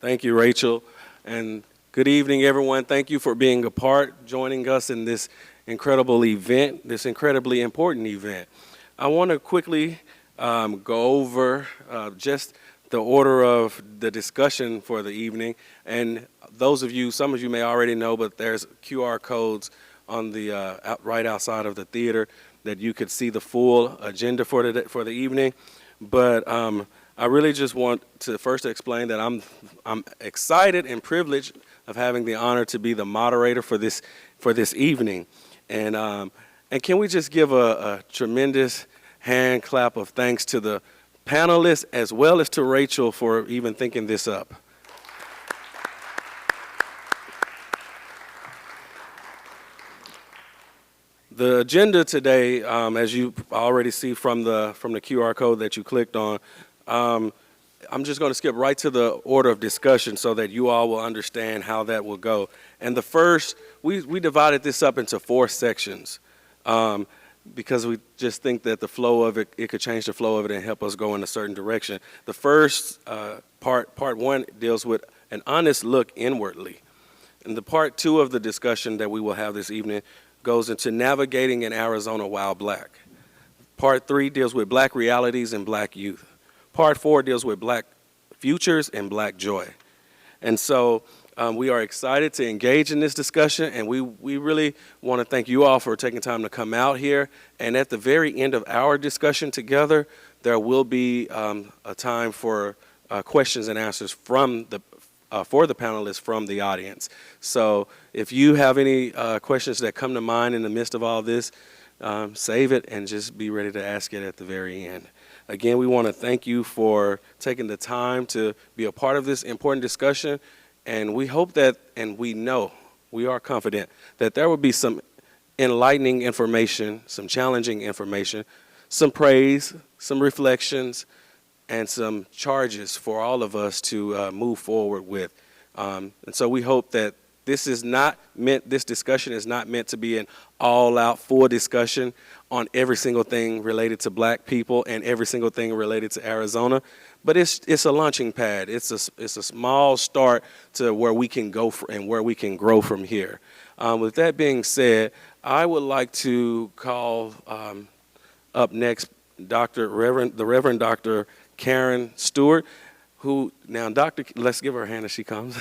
Thank you, Rachel. And good evening, everyone. Thank you for being a part, joining us in this incredible event, this incredibly important event. I want to quickly go over just the order of the discussion for the evening. And those of you, some of you may already know, but there's QR codes on the right outside of the theater that you could see the full agenda for the evening. But I really just want to first explain that I'm excited and privileged of having the honor to be the moderator for this evening. And can we just give a tremendous hand clap of thanks to the panelists as well as to Rachel for even thinking this up. The agenda today, as you already see from the QR code that you clicked on, I'm just going to skip right to the order of discussion so that you all will understand how that will go. And the first, we divided this up into 4 sections because we just think that the flow of it could change the flow of it and help us go in a certain direction. The first part 1 deals with an honest look inwardly. And the part 2 of the discussion that we will have this evening goes into navigating in Arizona while black. Part 3 deals with black realities and black youth. Part 4 deals with black futures and black joy. And so we are excited to engage in this discussion, and we really want to thank you all for taking time to come out here. And at the very end of our discussion together, there will be a time for questions and answers from for the panelists from the audience. So if you have any questions that come to mind in the midst of all this, save it and just be ready to ask it at the very end. Again, we want to thank you for taking the time to be a part of this important discussion, and we hope that, and we know, we are confident, that there will be some enlightening information, some challenging information, some praise, some reflections, and some charges for all of us to move forward with. And so we hope that this discussion is not meant to be an all-out full discussion on every single thing related to black people and every single thing related to Arizona, but it's a launching pad. It's a small start to where we can go and where we can grow from here. With that being said, I would like to call up next the Reverend Dr. Karen Stewart, who now let's give her a hand as she comes.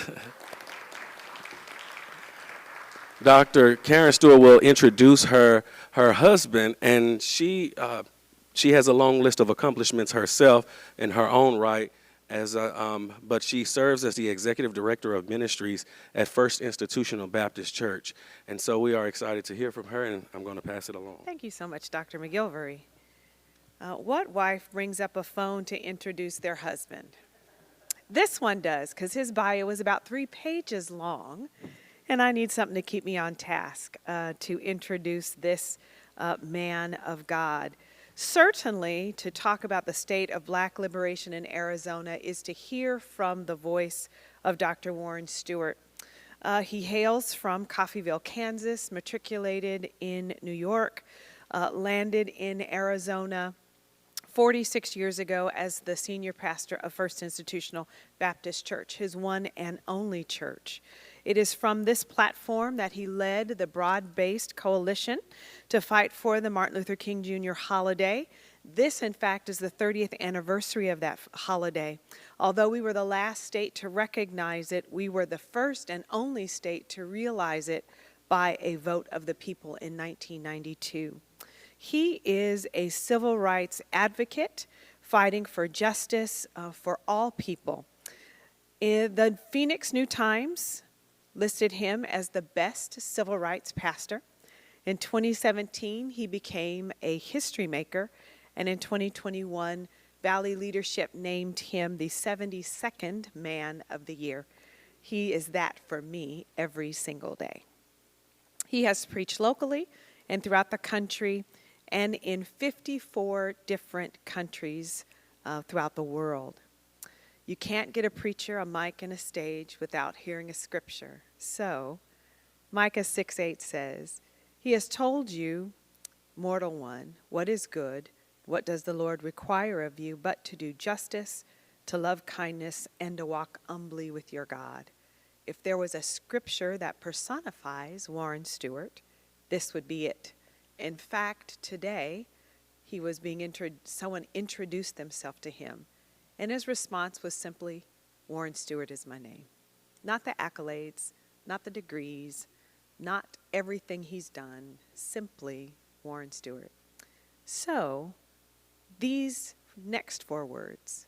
Dr. Karen Stewart will introduce her husband, and she has a long list of accomplishments herself in her own right, but she serves as the Executive Director of Ministries at First Institutional Baptist Church. And so we are excited to hear from her, and I'm going to pass it along. Thank you so much, Dr. Mcgilvery. What wife brings up a phone to introduce their husband? This one does, because his bio is about 3 pages long. And I need something to keep me on task to introduce this man of God. Certainly, to talk about the state of black liberation in Arizona is to hear from the voice of Dr. Warren Stewart. He hails from Coffeyville, Kansas, matriculated in New York, landed in Arizona 46 years ago as the senior pastor of First Institutional Baptist Church, his one and only church. It is from this platform that he led the broad-based coalition to fight for the Martin Luther King Jr. holiday. This, in fact, is the 30th anniversary of that holiday. Although we were the last state to recognize it, we were the first and only state to realize it by a vote of the people in 1992. He is a civil rights advocate fighting for justice for all people. The Phoenix New-Times listed him as the best civil rights pastor. In 2017, he became a history maker, and in 2021, Valley Leadership named him the 72nd Man of the Year. He is that for me every single day. He has preached locally and throughout the country and in 54 different countries throughout the world. You can't get a preacher, a mic, and a stage without hearing a scripture. So, Micah 6:8 says, "He has told you, mortal one, what is good. What does the Lord require of you but to do justice, to love kindness, and to walk humbly with your God. If there was a scripture that personifies Warren Stewart, this would be it. In fact, today, someone introduced themselves to him, and his response was simply, Warren Stewart is my name. Not the accolades, not the degrees, not everything he's done, simply Warren Stewart. So, these next 4 words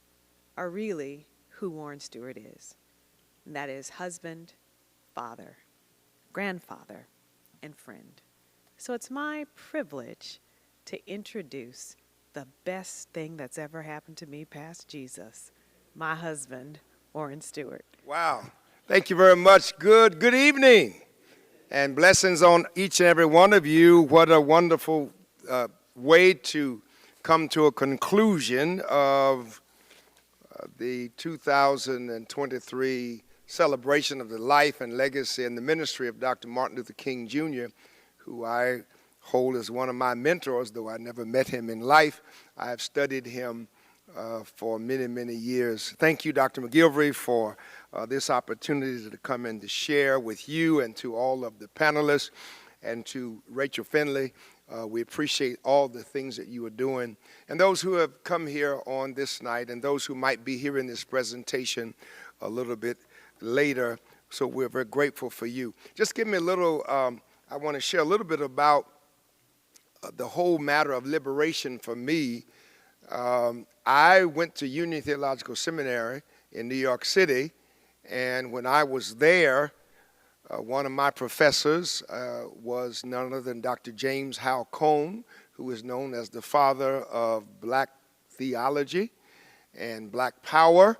are really who Warren Stewart is. And that is husband, father, grandfather, and friend. So it's my privilege to introduce the best thing that's ever happened to me past Jesus, my husband, Warren Stewart. Wow. Thank you very much. Good evening. And blessings on each and every one of you. What a wonderful way to come to a conclusion of the 2023 celebration of the life and legacy and the ministry of Dr. Martin Luther King Jr., who I hold as one of my mentors, though I never met him in life. I have studied him for many, many years. Thank you, Dr. Mcgilvery, for this opportunity to come and to share with you and to all of the panelists and to Rachel Finley. We appreciate all the things that you are doing. And those who have come here on this night and those who might be hearing this presentation a little bit later, so we're very grateful for you. Just give me a little, I want to share a little bit about the whole matter of liberation for me. I went to Union Theological Seminary in New York City, and when I was there, one of my professors was none other than Dr. James Howell Cone, who is known as the father of Black theology and Black power.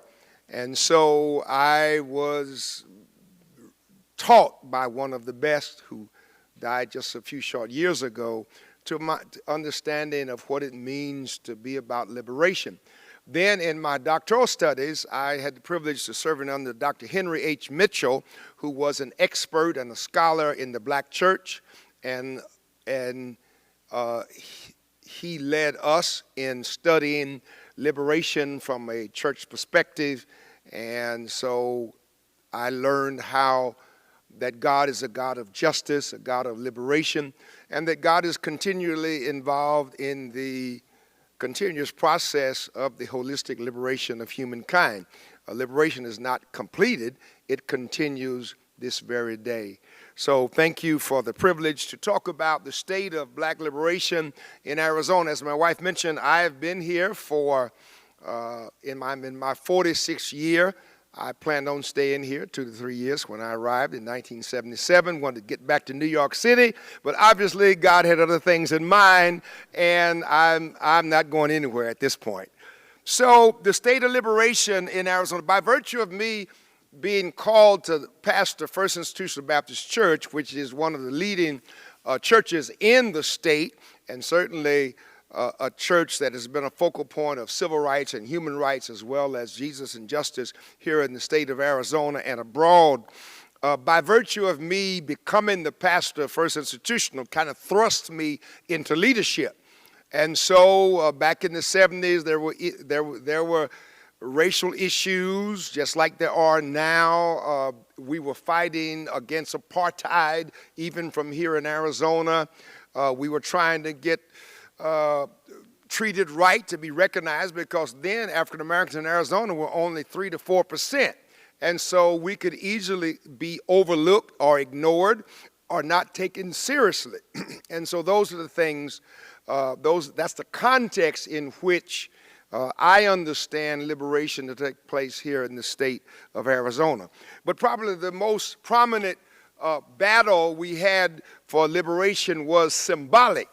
And so I was taught by one of the best, who died just a few short years ago, to my understanding of what it means to be about liberation. Then in my doctoral studies, I had the privilege of serving under Dr. Henry H. Mitchell, who was an expert and a scholar in the Black church, and he led us in studying liberation from a church perspective. And so I learned how that God is a God of justice, a God of liberation, and that God is continually involved in the continuous process of the holistic liberation of humankind. Liberation is not completed, it continues this very day. So thank you for the privilege to talk about the state of Black liberation in Arizona. As my wife mentioned, I have been here for, in my 46th year. I planned on staying here 2 to 3 years when I arrived in 1977, wanted to get back to New York City, but obviously God had other things in mind, and I'm not going anywhere at this point. So the state of liberation in Arizona, by virtue of me being called to pastor First Institutional Baptist Church, which is one of the leading churches in the state, and certainly a church that has been a focal point of civil rights and human rights, as well as Jesus and justice here in the state of Arizona and abroad. By virtue of me becoming the pastor of First Institutional, kind of thrust me into leadership. And so back in the 70s, there were racial issues, just like there are now. We were fighting against apartheid, even from here in Arizona. We were trying to get treated right, to be recognized, because then African Americans in Arizona were only 3 to 4%. And so we could easily be overlooked or ignored or not taken seriously. And so those are the things, that's the context in which I understand liberation to take place here in the state of Arizona. But probably the most prominent battle we had for liberation was symbolic.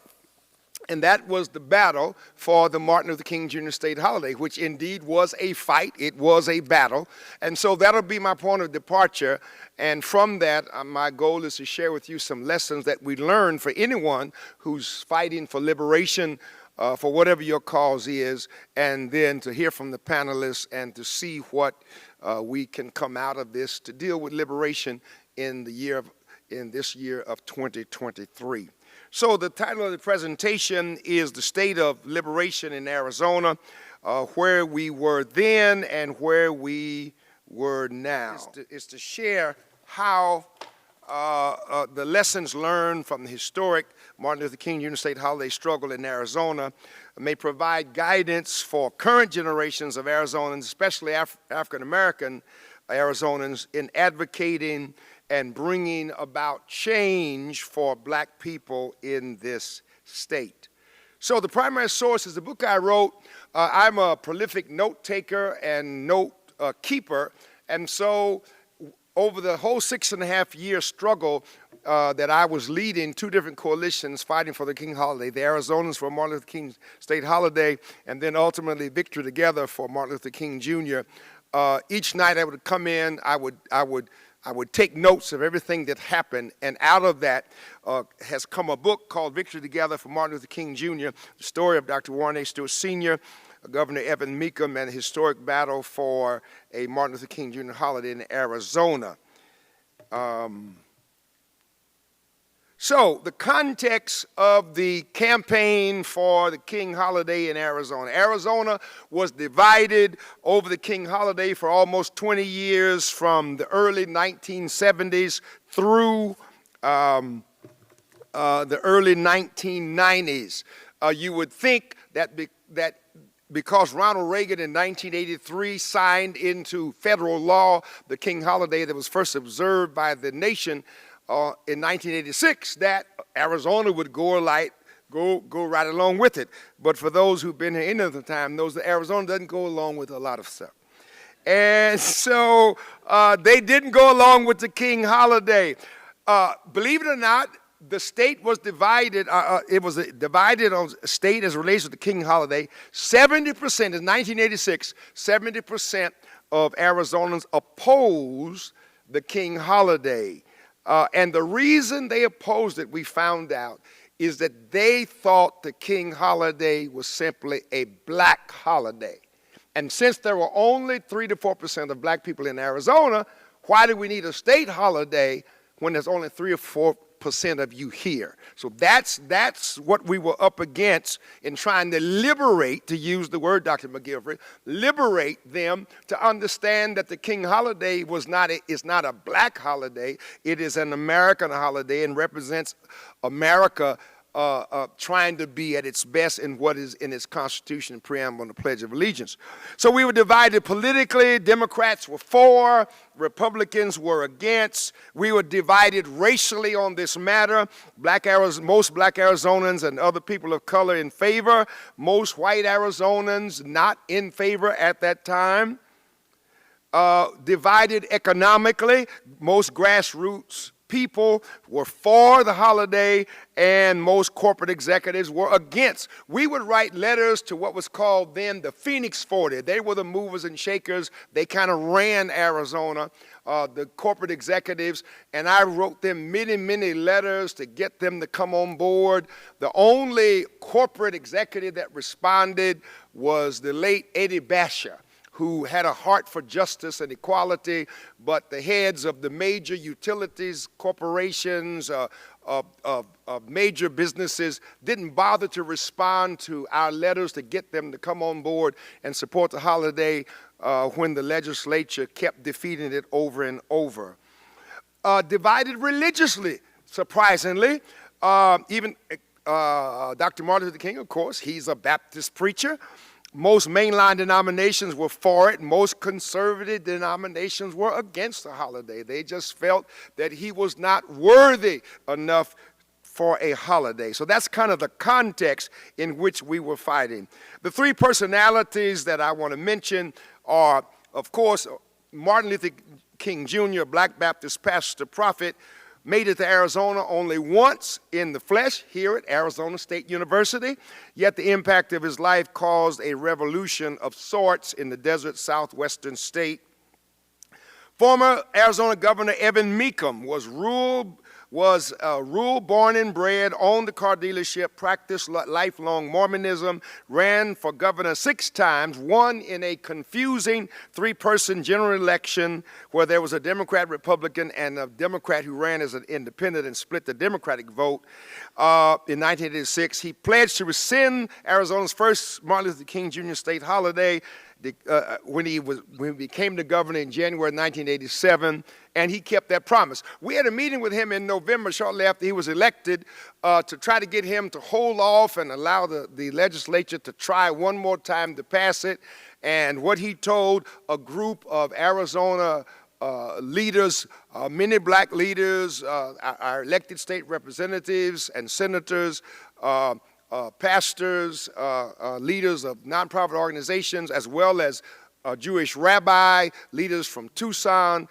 And that was the battle for the Martin Luther King Jr. state holiday, which indeed was a fight. It was a battle. And so that'll be my point of departure. And from that, my goal is to share with you some lessons that we learned for anyone who's fighting for liberation, for whatever your cause is, and then to hear from the panelists and to see what we can come out of this to deal with liberation in this year of 2023. So the title of the presentation is The State of Liberation in Arizona. where we were then and where we were now. Is to share how the lessons learned from the historic Martin Luther King Jr. State Holiday struggle in Arizona may provide guidance for current generations of Arizonans, especially African American Arizonans, in advocating and bringing about change for black people in this state. So the primary source is the book I wrote. I'm a prolific note taker and note keeper, and so over the whole 6.5-year struggle that I was leading, 2 different coalitions fighting for the King holiday, the Arizonans for Martin Luther King State Holiday, and then ultimately Victory Together for Martin Luther King Jr. Each night I would come in, I would take notes of everything that happened, and out of that has come a book called Victory Together for Martin Luther King Jr., the story of Dr. Warren A. Stewart Sr., Governor Evan Mecham, and a historic battle for a Martin Luther King Jr. holiday in Arizona. So the context of the campaign for the King holiday in Arizona. Arizona was divided over the King holiday for almost 20 years, from the early 1970s through the early 1990s. You would think that because Ronald Reagan in 1983 signed into federal law the King holiday that was first observed by the nation in 1986, that Arizona would go right along with it. But for those who've been here any other time, knows that Arizona doesn't go along with a lot of stuff. And so they didn't go along with the King holiday. Believe it or not, the state was divided. It was divided on state as it relates to the King holiday. 70%, in 1986, 70% of Arizonans opposed the King holiday. And the reason they opposed it, we found out, is that they thought the King holiday was simply a black holiday. And since there were only 3 to 4% of black people in Arizona, why do we need a state holiday when there's only 3 or 4% of you here? So that's what we were up against in trying to liberate, to use the word Dr. Mcgilvery, liberate them to understand that the King holiday is not a black holiday. It is an American holiday and represents America trying to be at its best in what is in its Constitution and preamble and the Pledge of Allegiance. So we were divided politically. Democrats were for, Republicans were against. We were divided racially on this matter. Most black Arizonans and other people of color in favor. Most white Arizonans not in favor at that time. Divided economically. Most grassroots people were for the holiday, and most corporate executives were against. We would write letters to what was called then the Phoenix 40. They were the movers and shakers. They kind of ran Arizona, the corporate executives, and I wrote them many, many letters to get them to come on board. The only corporate executive that responded was the late Eddie Basher, who had a heart for justice and equality, but the heads of the major utilities, corporations, major businesses didn't bother to respond to our letters to get them to come on board and support the holiday when the legislature kept defeating it over and over. Divided religiously, surprisingly. Even Dr. Martin Luther King, of course, he's a Baptist preacher. Most mainline denominations were for it. Most conservative denominations were against the holiday. They just felt that he was not worthy enough for a holiday. So that's kind of the context in which we were fighting. The 3 personalities that I want to mention are, of course, Martin Luther King Jr., Black Baptist pastor, prophet, made it to Arizona only once in the flesh here at Arizona State University, yet the impact of his life caused a revolution of sorts in the desert southwestern state. Former Arizona Governor Evan Mecham was ruled was rural, born and bred, owned a car dealership, practiced lifelong Mormonism, ran for governor 6 times, won in a confusing 3-person general election where there was a Democrat, Republican, and a Democrat who ran as an independent and split the Democratic vote. In 1986, he pledged to rescind Arizona's first Martin Luther King Jr. state holiday when he became the governor in January 1987, and he kept that promise. We had a meeting with him in November, shortly after he was elected, to try to get him to hold off and allow the legislature to try one more time to pass it. And what he told a group of Arizona leaders, many black leaders, our elected state representatives and senators, pastors, leaders of nonprofit organizations, as well as Jewish rabbi, leaders from Tucson,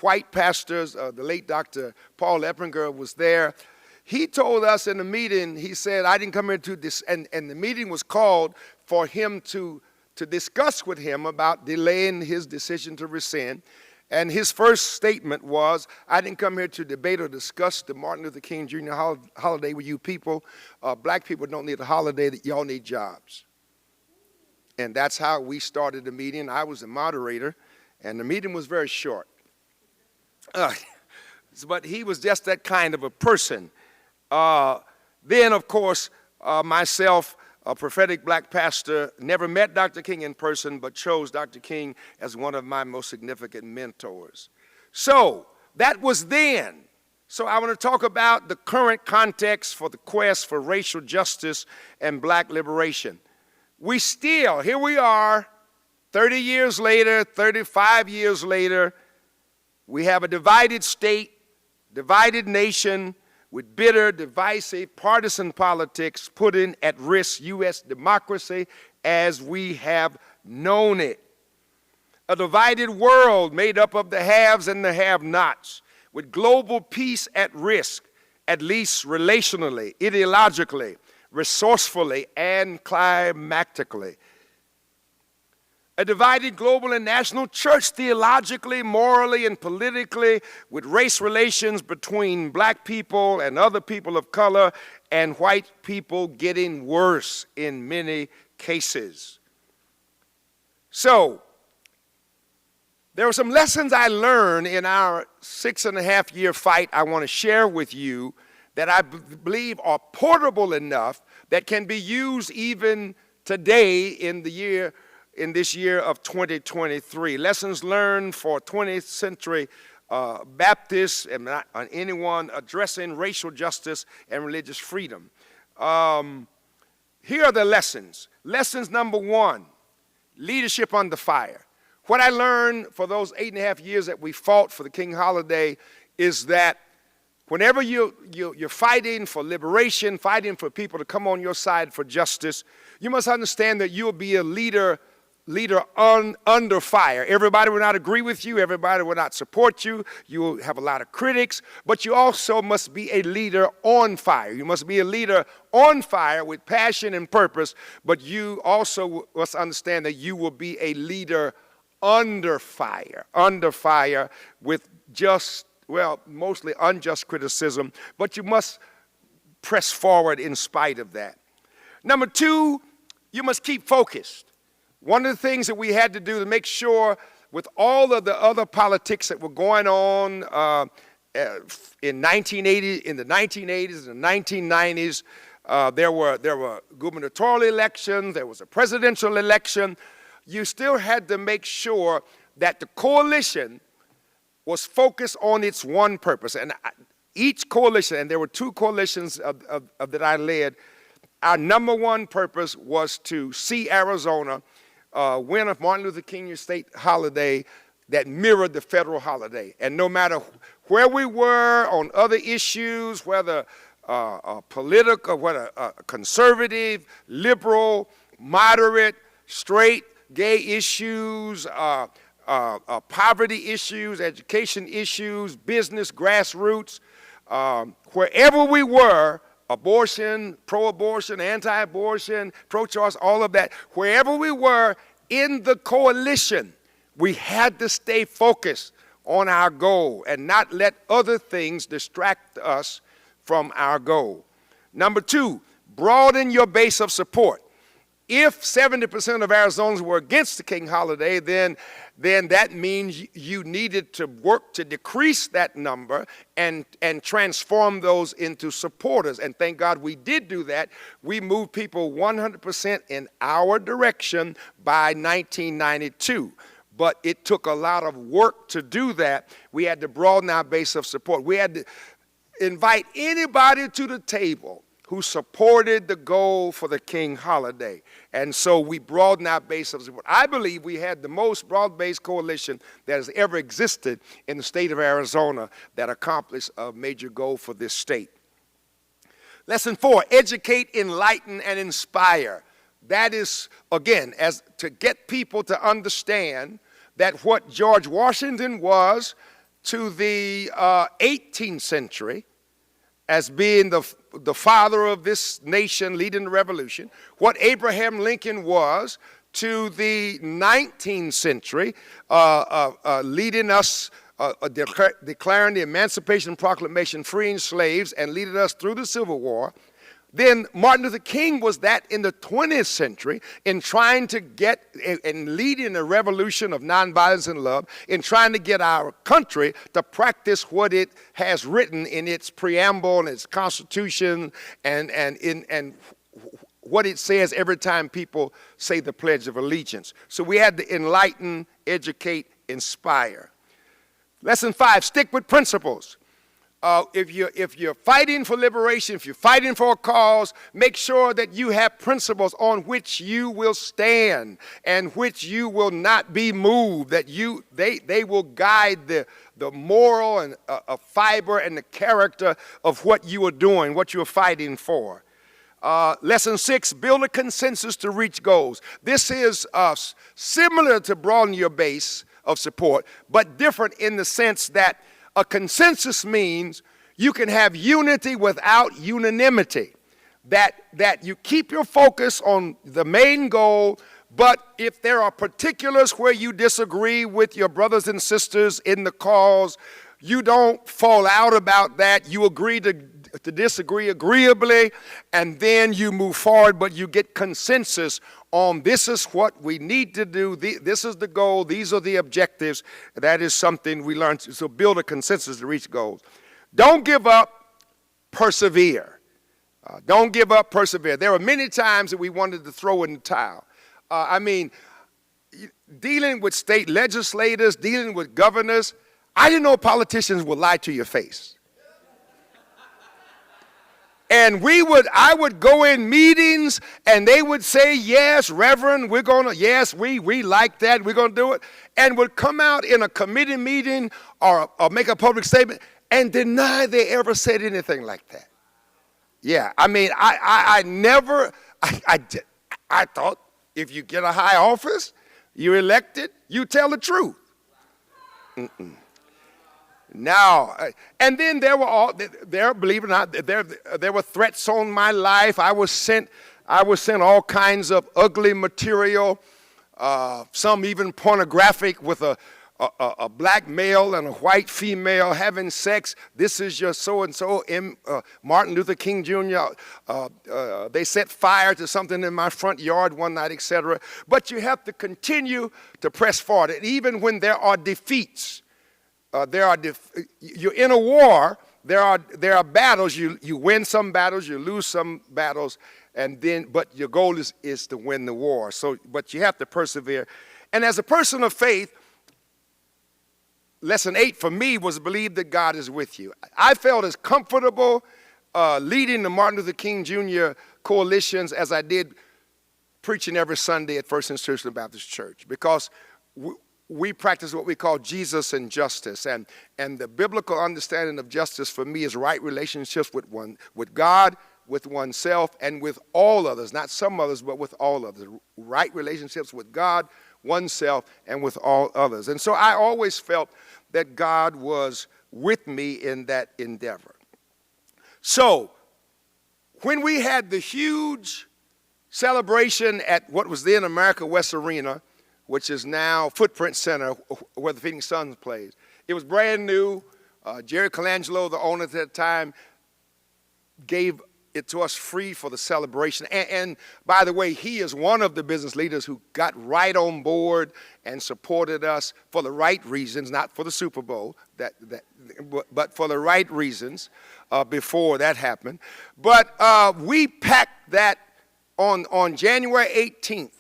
white pastors. The late Dr. Paul Eppinger was there. He told us in the meeting, he said, I didn't come here to this, and the meeting was called for him to discuss with him about delaying his decision to rescind. And his first statement was, I didn't come here to debate or discuss the Martin Luther King Jr. holiday with you people. Black people don't need a holiday, that y'all need jobs. And that's how we started the meeting. I was the moderator, and the meeting was very short. But he was just that kind of a person. Then, of course, myself, a prophetic black pastor, never met Dr. King in person, but chose Dr. King as one of my most significant mentors. So that was then. So I want to talk about the current context for the quest for racial justice and black liberation. We still, here we are, 30 years later, 35 years later, we have a divided state, divided nation, with bitter, divisive, partisan politics putting at risk U.S. democracy as we have known it. A divided world made up of the haves and the have-nots, with global peace at risk, at least relationally, ideologically, resourcefully, and climactically. A divided global and national church theologically, morally, and politically, with race relations between black people and other people of color and white people getting worse in many cases. So, there are some lessons I learned in our 6.5-year fight I want to share with you that I believe are portable enough that can be used even today in this year of 2023. Lessons learned for 20th century Baptists and anyone addressing racial justice and religious freedom. Here are the lessons. Lessons number 1, leadership under fire. What I learned for those 8.5 years that we fought for the King holiday is that whenever you're fighting for liberation, fighting for people to come on your side for justice, you must understand that you'll be a leader under fire. Everybody will not agree with you. Everybody will not support you. You will have a lot of critics, but you also must be a leader on fire. You must be a leader on fire with passion and purpose, but you also must understand that you will be a leader under fire with mostly unjust criticism, but you must press forward in spite of that. Number 2, you must keep focused. One of the things that we had to do to make sure with all of the other politics that were going on in the 1980s and the 1990s, there were gubernatorial elections, there was a presidential election. You still had to make sure that the coalition was focused on its one purpose. And each coalition, and there were 2 coalitions that I led, our number 1 purpose was to see Arizona win a Martin Luther King state holiday that mirrored the federal holiday. And no matter where we were on other issues, whether political, whether conservative, liberal, moderate, straight, gay issues, poverty issues, education issues, business, grassroots, wherever we were, abortion, pro-abortion, anti-abortion, pro-choice, all of that, wherever we were in the coalition, we had to stay focused on our goal and not let other things distract us from our goal. Number 2, broaden your base of support. If 70% of Arizonans were against the King holiday, then that means you needed to work to decrease that number and transform those into supporters. And thank God we did do that. We moved people 100% in our direction by 1992. But it took a lot of work to do that. We had to broaden our base of support. We had to invite anybody to the table who supported the goal for the King holiday. And so we broadened our base of support. I believe we had the most broad-based coalition that has ever existed in the state of Arizona that accomplished a major goal for this state. Lesson 4, educate, enlighten, and inspire. That is, again, as to get people to understand that what George Washington was to the 18th century, as being the father of this nation leading the revolution, what Abraham Lincoln was to the 19th century, leading us, declaring the Emancipation Proclamation, freeing slaves, and leading us through the Civil War. Then Martin Luther King was that in the 20th century in trying to get and leading a revolution of nonviolence and love, in trying to get our country to practice what it has written in its preamble and its constitution and what it says every time people say the Pledge of Allegiance. So we had to enlighten, educate, inspire. Lesson 5, stick with principles. If you're fighting for liberation, if you're fighting for a cause, make sure that you have principles on which you will stand and which you will not be moved, that they will guide the moral and fiber and the character of what you are doing, what you're fighting for. Lesson 6, build a consensus to reach goals. This is similar to broaden your base of support, but different in the sense that a consensus means you can have unity without unanimity, that you keep your focus on the main goal, but if there are particulars where you disagree with your brothers and sisters in the cause, you don't fall out about that. You agree to disagree agreeably, and then you move forward, but you get consensus on this is what we need to do, this is the goal, these are the objectives. That is something we learned. So build a consensus to reach goals. Don't give up, persevere. Don't give up, persevere. There were many times that we wanted to throw in the towel. Dealing with state legislators, dealing with governors, I didn't know politicians would lie to your face. And I would go in meetings and they would say, yes, Reverend, yes, we like that, we're going to do it. And would come out in a committee meeting or make a public statement and deny they ever said anything like that. Yeah, I thought if you get a high office, you're elected, you tell the truth. Now, and then believe it or not, there were threats on my life. I was sent all kinds of ugly material, some even pornographic, with a black male and a white female having sex. This is your so-and-so, Martin Luther King Jr. They set fire to something in my front yard one night, etc. But you have to continue to press forward. And even when there are defeats, you're in a war, there are battles, you win some battles, you lose some battles, but your goal is to win the war. But you have to persevere. And as a person of faith, lesson 8 for me was believe that God is with you. I felt as comfortable leading the Martin Luther King Jr. coalitions as I did preaching every Sunday at First Institutional Baptist Church, because we practice what we call Jesus and justice. And the biblical understanding of justice for me is right relationships with God, with oneself, and with all others. Not some others, but with all others. Right relationships with God, oneself, and with all others. And so I always felt that God was with me in that endeavor. So when we had the huge celebration at what was then America West Arena, which is now Footprint Center, where the Phoenix Suns plays, It was brand new. Jerry Colangelo, the owner at that time, gave it to us free for the celebration. And by the way, he is one of the business leaders who got right on board and supported us for the right reasons, not for the Super Bowl, but for the right reasons before that happened. But we packed that on January 18th.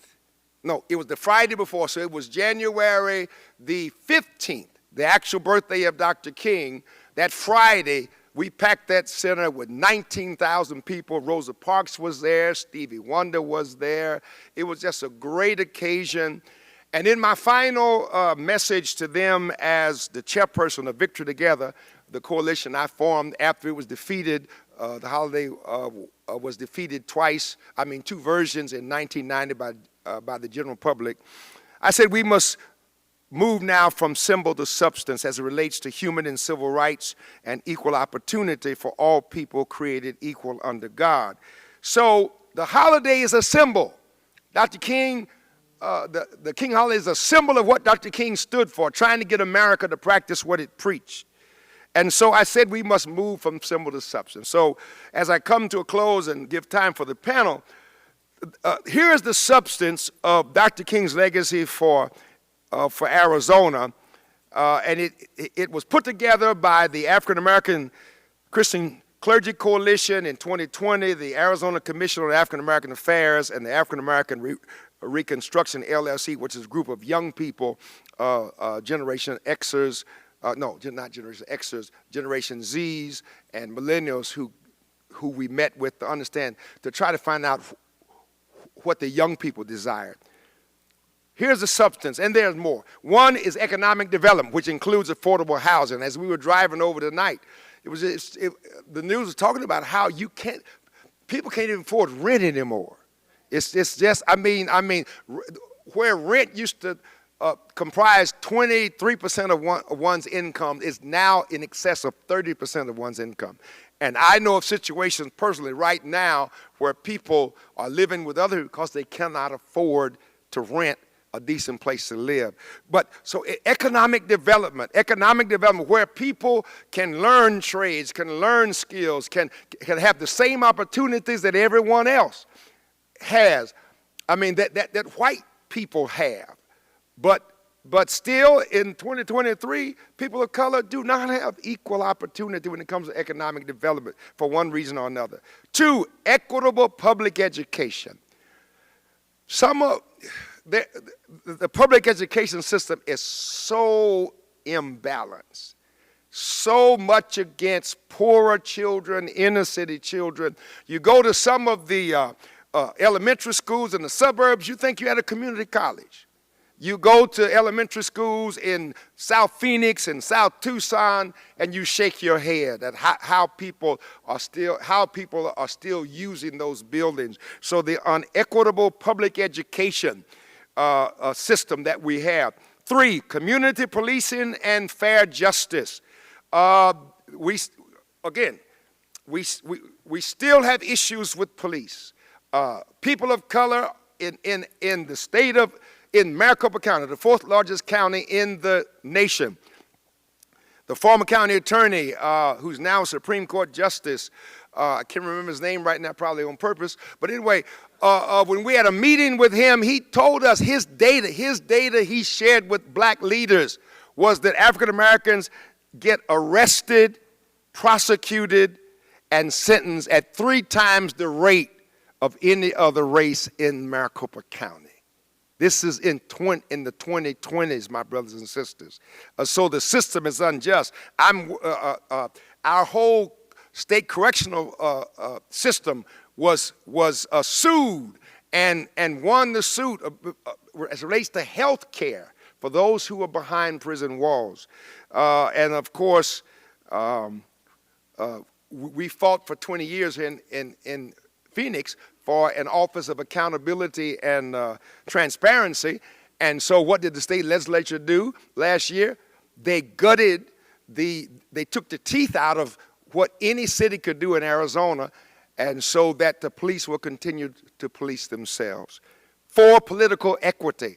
No, it was the Friday before, so it was January the 15th, the actual birthday of Dr. King. That Friday, we packed that center with 19,000 people. Rosa Parks was there. Stevie Wonder was there. It was just a great occasion. And in my final message to them as the chairperson of Victory Together, the coalition I formed after it was defeated, the holiday was defeated twice, two versions in 1990 by the general public. I said we must move now from symbol to substance as it relates to human and civil rights and equal opportunity for all people created equal under God. So the holiday is a symbol. Dr. King, the King holiday is a symbol of what Dr. King stood for, trying to get America to practice what it preached. And so I said we must move from symbol to substance. So as I come to a close and give time for the panel, here is the substance of Dr. King's legacy for Arizona, and it was put together by the African American Christian Clergy Coalition in 2020, the Arizona Commission on African American Affairs, and the African American Reconstruction LLC, which is a group of young people, Generation Xers, not Generation Xers, Generation Zs, and millennials who we met with to understand, to try to find out what the young people desired. Here's the substance, and there's more. One is economic development, which includes affordable housing. As we were driving over tonight, the news was talking about how people can't even afford rent anymore. It's just, where rent used to comprise 23% of one's income is now in excess of 30% of one's income. And I know of situations personally right now where people are living with others because they cannot afford to rent a decent place to live. But so economic development where people can learn trades, can learn skills, can have the same opportunities that everyone else has. That white people have. But still in 2023, people of color do not have equal opportunity when it comes to economic development for one reason or another. Two, equitable public education. The public education system is so imbalanced, so much against poorer children, inner city children. You go to some of the elementary schools in the suburbs, you think you're at a community college. You go to elementary schools in South Phoenix and South Tucson, and you shake your head at how people are still using those buildings. So the unequitable public education system that we have. Three, community policing and fair justice. We still have issues with police. People of color in the state of, in Maricopa County, the fourth largest county in the nation. The former county attorney, who's now Supreme Court Justice, I can't remember his name right now, probably on purpose, but anyway, when we had a meeting with him, he told us his data he shared with black leaders was that African Americans get arrested, prosecuted, and sentenced at 3 times the rate of any other race in Maricopa County. This is in the 2020s, my brothers and sisters. So the system is unjust. Our whole state correctional system was sued and won the suit as it relates to health care for those who are behind prison walls. And of course, we fought for 20 years in Phoenix for an Office of Accountability and Transparency. And so what did the state legislature do last year? They gutted they took the teeth out of what any city could do in Arizona, and so that the police will continue to police themselves. 4, political equity.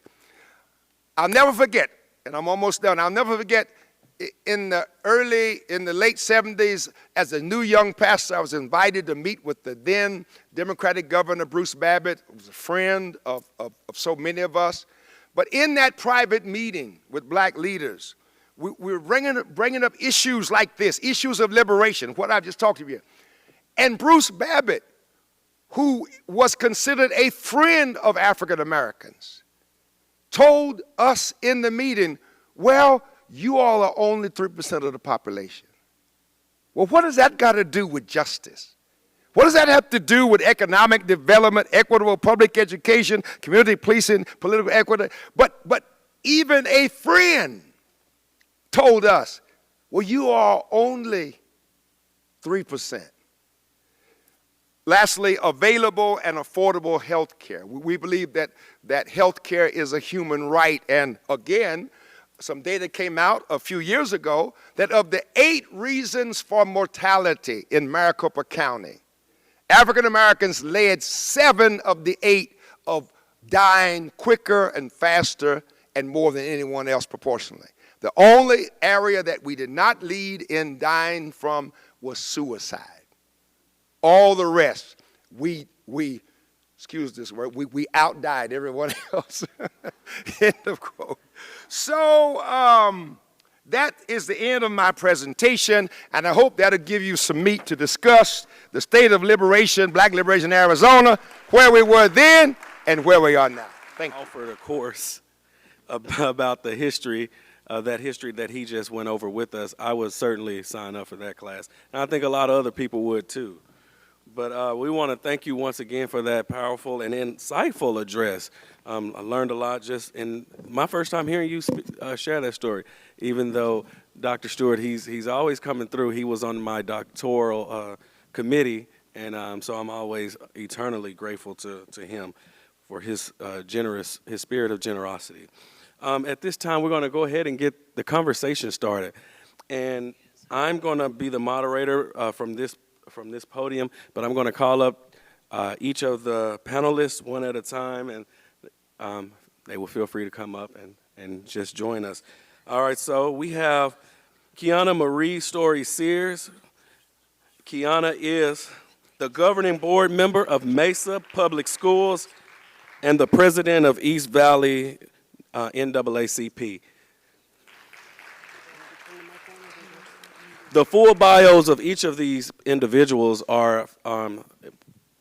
I'll never forget, and I'm almost done, I'll never forget in the late 70s, as a new young pastor, I was invited to meet with the then Democratic Governor Bruce Babbitt, who was a friend of so many of us. But in that private meeting with black leaders, we were bringing up issues like this, issues of liberation, what I just talked to you. And Bruce Babbitt, who was considered a friend of African Americans, told us in the meeting, well, you all are only 3% of the population. Well, what does that got to do with justice? What does that have to do with economic development, equitable public education, community policing, political equity? But even a friend told us, well, you are only 3%. Lastly, available and affordable health care. We believe that health care is a human right. And again, some data came out a few years ago that of the 8 reasons for mortality in Maricopa County, African Americans led 7 of the 8 of dying quicker and faster and more than anyone else proportionally. The only area that we did not lead in dying from was suicide. All the rest, we excuse this word, we outdied everyone else. End of quote. So that is the end of my presentation, and I hope that'll give you some meat to discuss the state of liberation, black liberation in Arizona, where we were then and where we are now. Thank you. Offered a course about the history, that history that he just went over with us. I would certainly sign up for that class, and I think a lot of other people would too. But we want to thank you once again for that powerful and insightful address. I learned a lot just in my first time hearing you share that story. Even though Dr. Stewart, he's always coming through. He was on my doctoral committee, and so I'm always eternally grateful to him for his spirit of generosity. At this time, we're going to go ahead and get the conversation started, and I'm going to be the moderator from this podium, but I'm going to call up each of the panelists one at a time, and they will feel free to come up and just join us. All right, so we have Kiana Marie Story Sears. Kiana is the governing board member of Mesa Public Schools and the president of East Valley NAACP. The full bios of each of these individuals are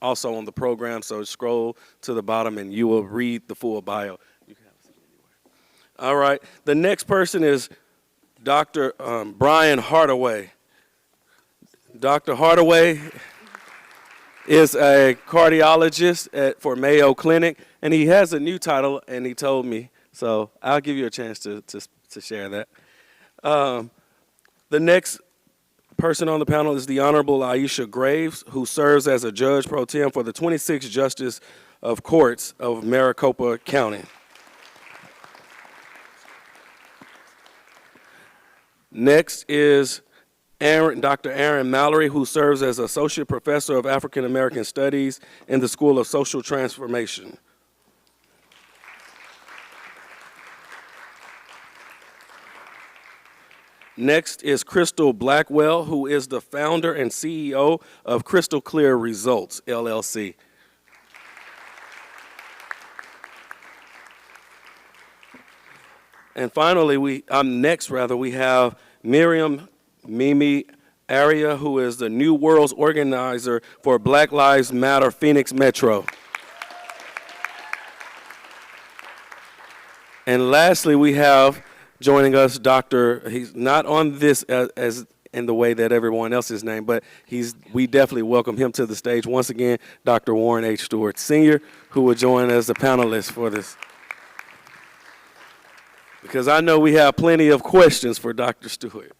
also on the program, so scroll to the bottom and you will read the full bio. You can have it anywhere. All right, the next person is Dr. Brian Hardaway. Dr. Hardaway is a cardiologist for Mayo Clinic, and he has a new title, and he told me, so I'll give you a chance to share that. The next person on the panel is the Honorable Iisha Graves, who serves as a judge pro tem for the 26th Justice of Courts of Maricopa County. Next is Dr. Aaron Mallory, who serves as Associate Professor of African American Studies in the School of Social Transformation. Next is Crystal Blackwell, who is the founder and CEO of Crystal Clear Results, LLC. And finally, we have Miriam Araya, who is the New Worlds organizer for Black Lives Matter Phoenix Metro. And lastly, we have joining us, he's not on this as in the way that everyone else is named, but we definitely welcome him to the stage once again, Dr. Warren H. Stewart, Sr., who will join as a panelist for this. Because I know we have plenty of questions for Dr. Stewart.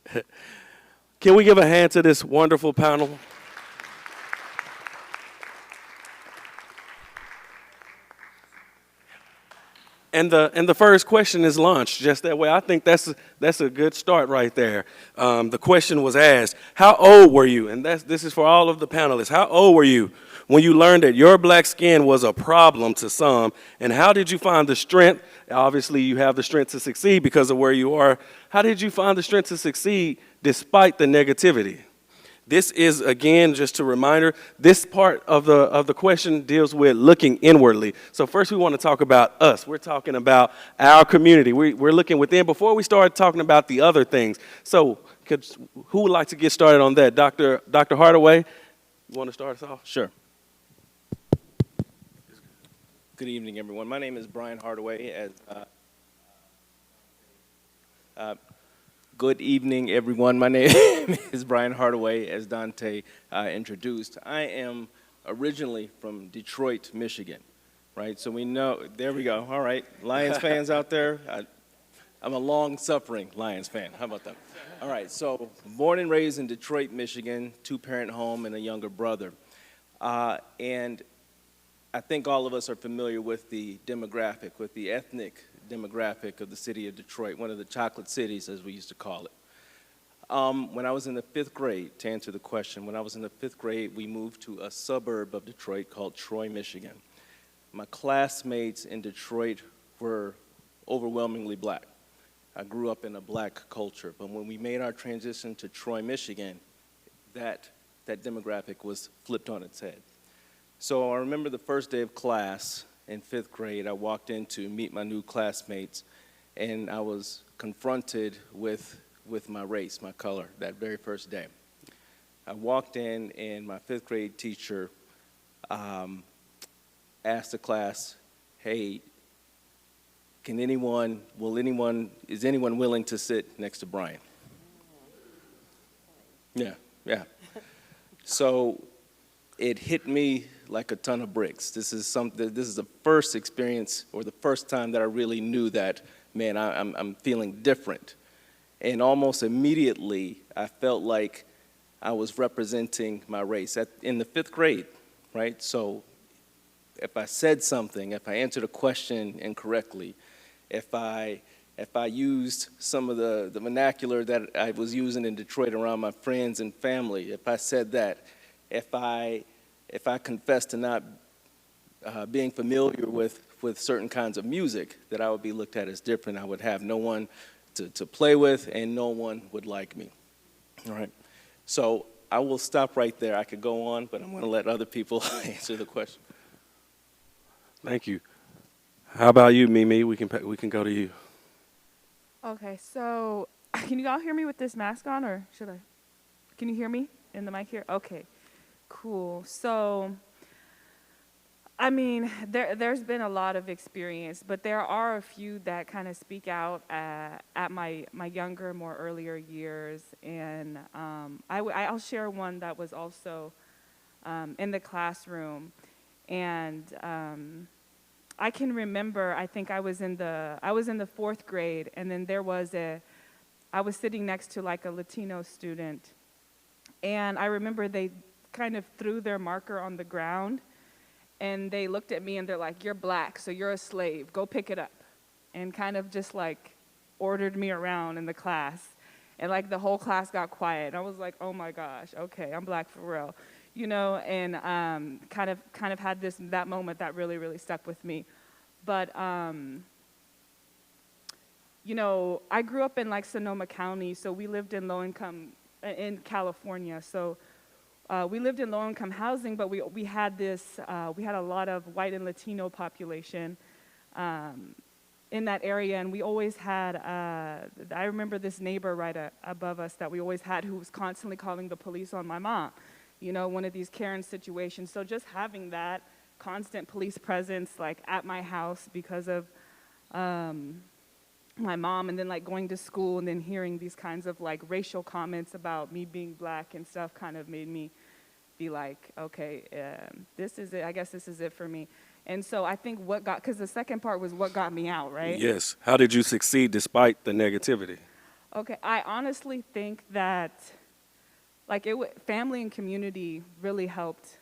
Can we give a hand to this wonderful panel? And the first question is launched just that way. I think that's a good start right there. The question was asked, how old were you? And this is for all of the panelists. How old were you when you learned that your black skin was a problem to some? And how did you find the strength? Obviously, you have the strength to succeed because of where you are. How did you find the strength to succeed despite the negativity? This is, again, just a reminder, this part of the question deals with looking inwardly. So first we want to talk about us. We're talking about our community. We're looking within before we start talking about the other things. So who would like to get started on that? Dr. Hardaway, you want to start us off? Sure. Good evening, everyone. My name is Brian Hardaway. Good evening, everyone. My name is Brian Hardaway, as Dontá introduced. I am originally from Detroit, Michigan, right? So we know, there we go. All right, Lions fans out there? I'm a long-suffering Lions fan. How about that? All right, so born and raised in Detroit, Michigan, two-parent home and a younger brother. And I think all of us are familiar with the demographic, with the ethnic demographic of the city of Detroit, one of the chocolate cities, as we used to call it. When I was in the 5th grade, to answer the question, when I was in the 5th grade, we moved to a suburb of Detroit called Troy, Michigan. My classmates in Detroit were overwhelmingly black. I grew up in a black culture, but when we made our transition to Troy, Michigan, that demographic was flipped on its head. So I remember the first day of class in 5th grade, I walked in to meet my new classmates, and I was confronted with my race, my color, that very first day. I walked in, and my 5th grade teacher asked the class, hey, is anyone willing to sit next to Brian? Yeah. So it hit me like a ton of bricks. This is the first experience, or the first time that I really knew that, man, I'm feeling different. And almost immediately, I felt like I was representing my race in the 5th grade, right? So if I said something, if I answered a question incorrectly, if I used some of the vernacular that I was using in Detroit around my friends and family, if I said that, if I confessed to not being familiar with certain kinds of music, that I would be looked at as different. I would have no one to play with, and no one would like me. All right. So I will stop right there. I could go on, but I'm going to let other people answer the question. Thank you. How about you, Mimi? We can go to you. Okay, so can you all hear me with this mask on, or should I? Can you hear me in the mic here? Okay, cool. So, I mean, there's been a lot of experience, but there are a few that kind of speak out at my younger, more earlier years, and I'll share one that was also in the classroom, and I can remember, I think I was in the 4th grade, and then I was sitting next to like a Latino student, and I remember they kind of threw their marker on the ground, and they looked at me and they're like, you're black, so you're a slave, go pick it up, and kind of just like ordered me around in the class, and like the whole class got quiet. I was like, oh my gosh, okay, I'm black for real. You know, and kind of had that moment that really, really stuck with me. But, you know, I grew up in like Sonoma County, so we lived in low-income, in California. So we lived in low-income housing, but we had a lot of white and Latino population in that area, and we always had, I remember this neighbor right above us that we always had who was constantly calling the police on my mom. You know, one of these Karen situations. So just having that constant police presence, like at my house because of my mom, and then like going to school and then hearing these kinds of like racial comments about me being black and stuff kind of made me be like, okay, this is it. I guess this is it for me. And so I think because the second part was what got me out, right? Yes. How did you succeed despite the negativity? Okay, I honestly think that like family and community really helped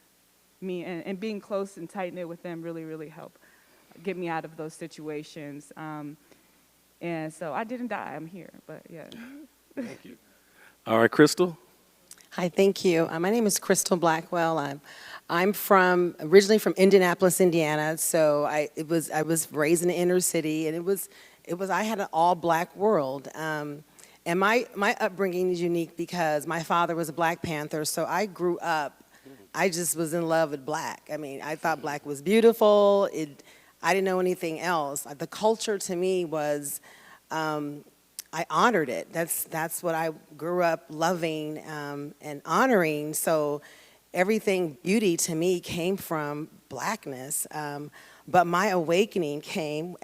me, and being close and tight-knit with them really, really helped. get me out of those situations. And so I didn't die. I'm here, but yeah. Thank you. All right, Crystal. Hi, thank you. My name is Crystal Blackwell. I'm originally from Indianapolis, Indiana. So I was raised in the inner city, and I had an all black world. And my upbringing is unique because my father was a Black Panther. So I grew up, I just was in love with black. I mean, I thought black was beautiful. I didn't know anything else. The culture to me was, I honored it. That's what I grew up loving and honoring. So everything beauty to me came from blackness. But my awakening came,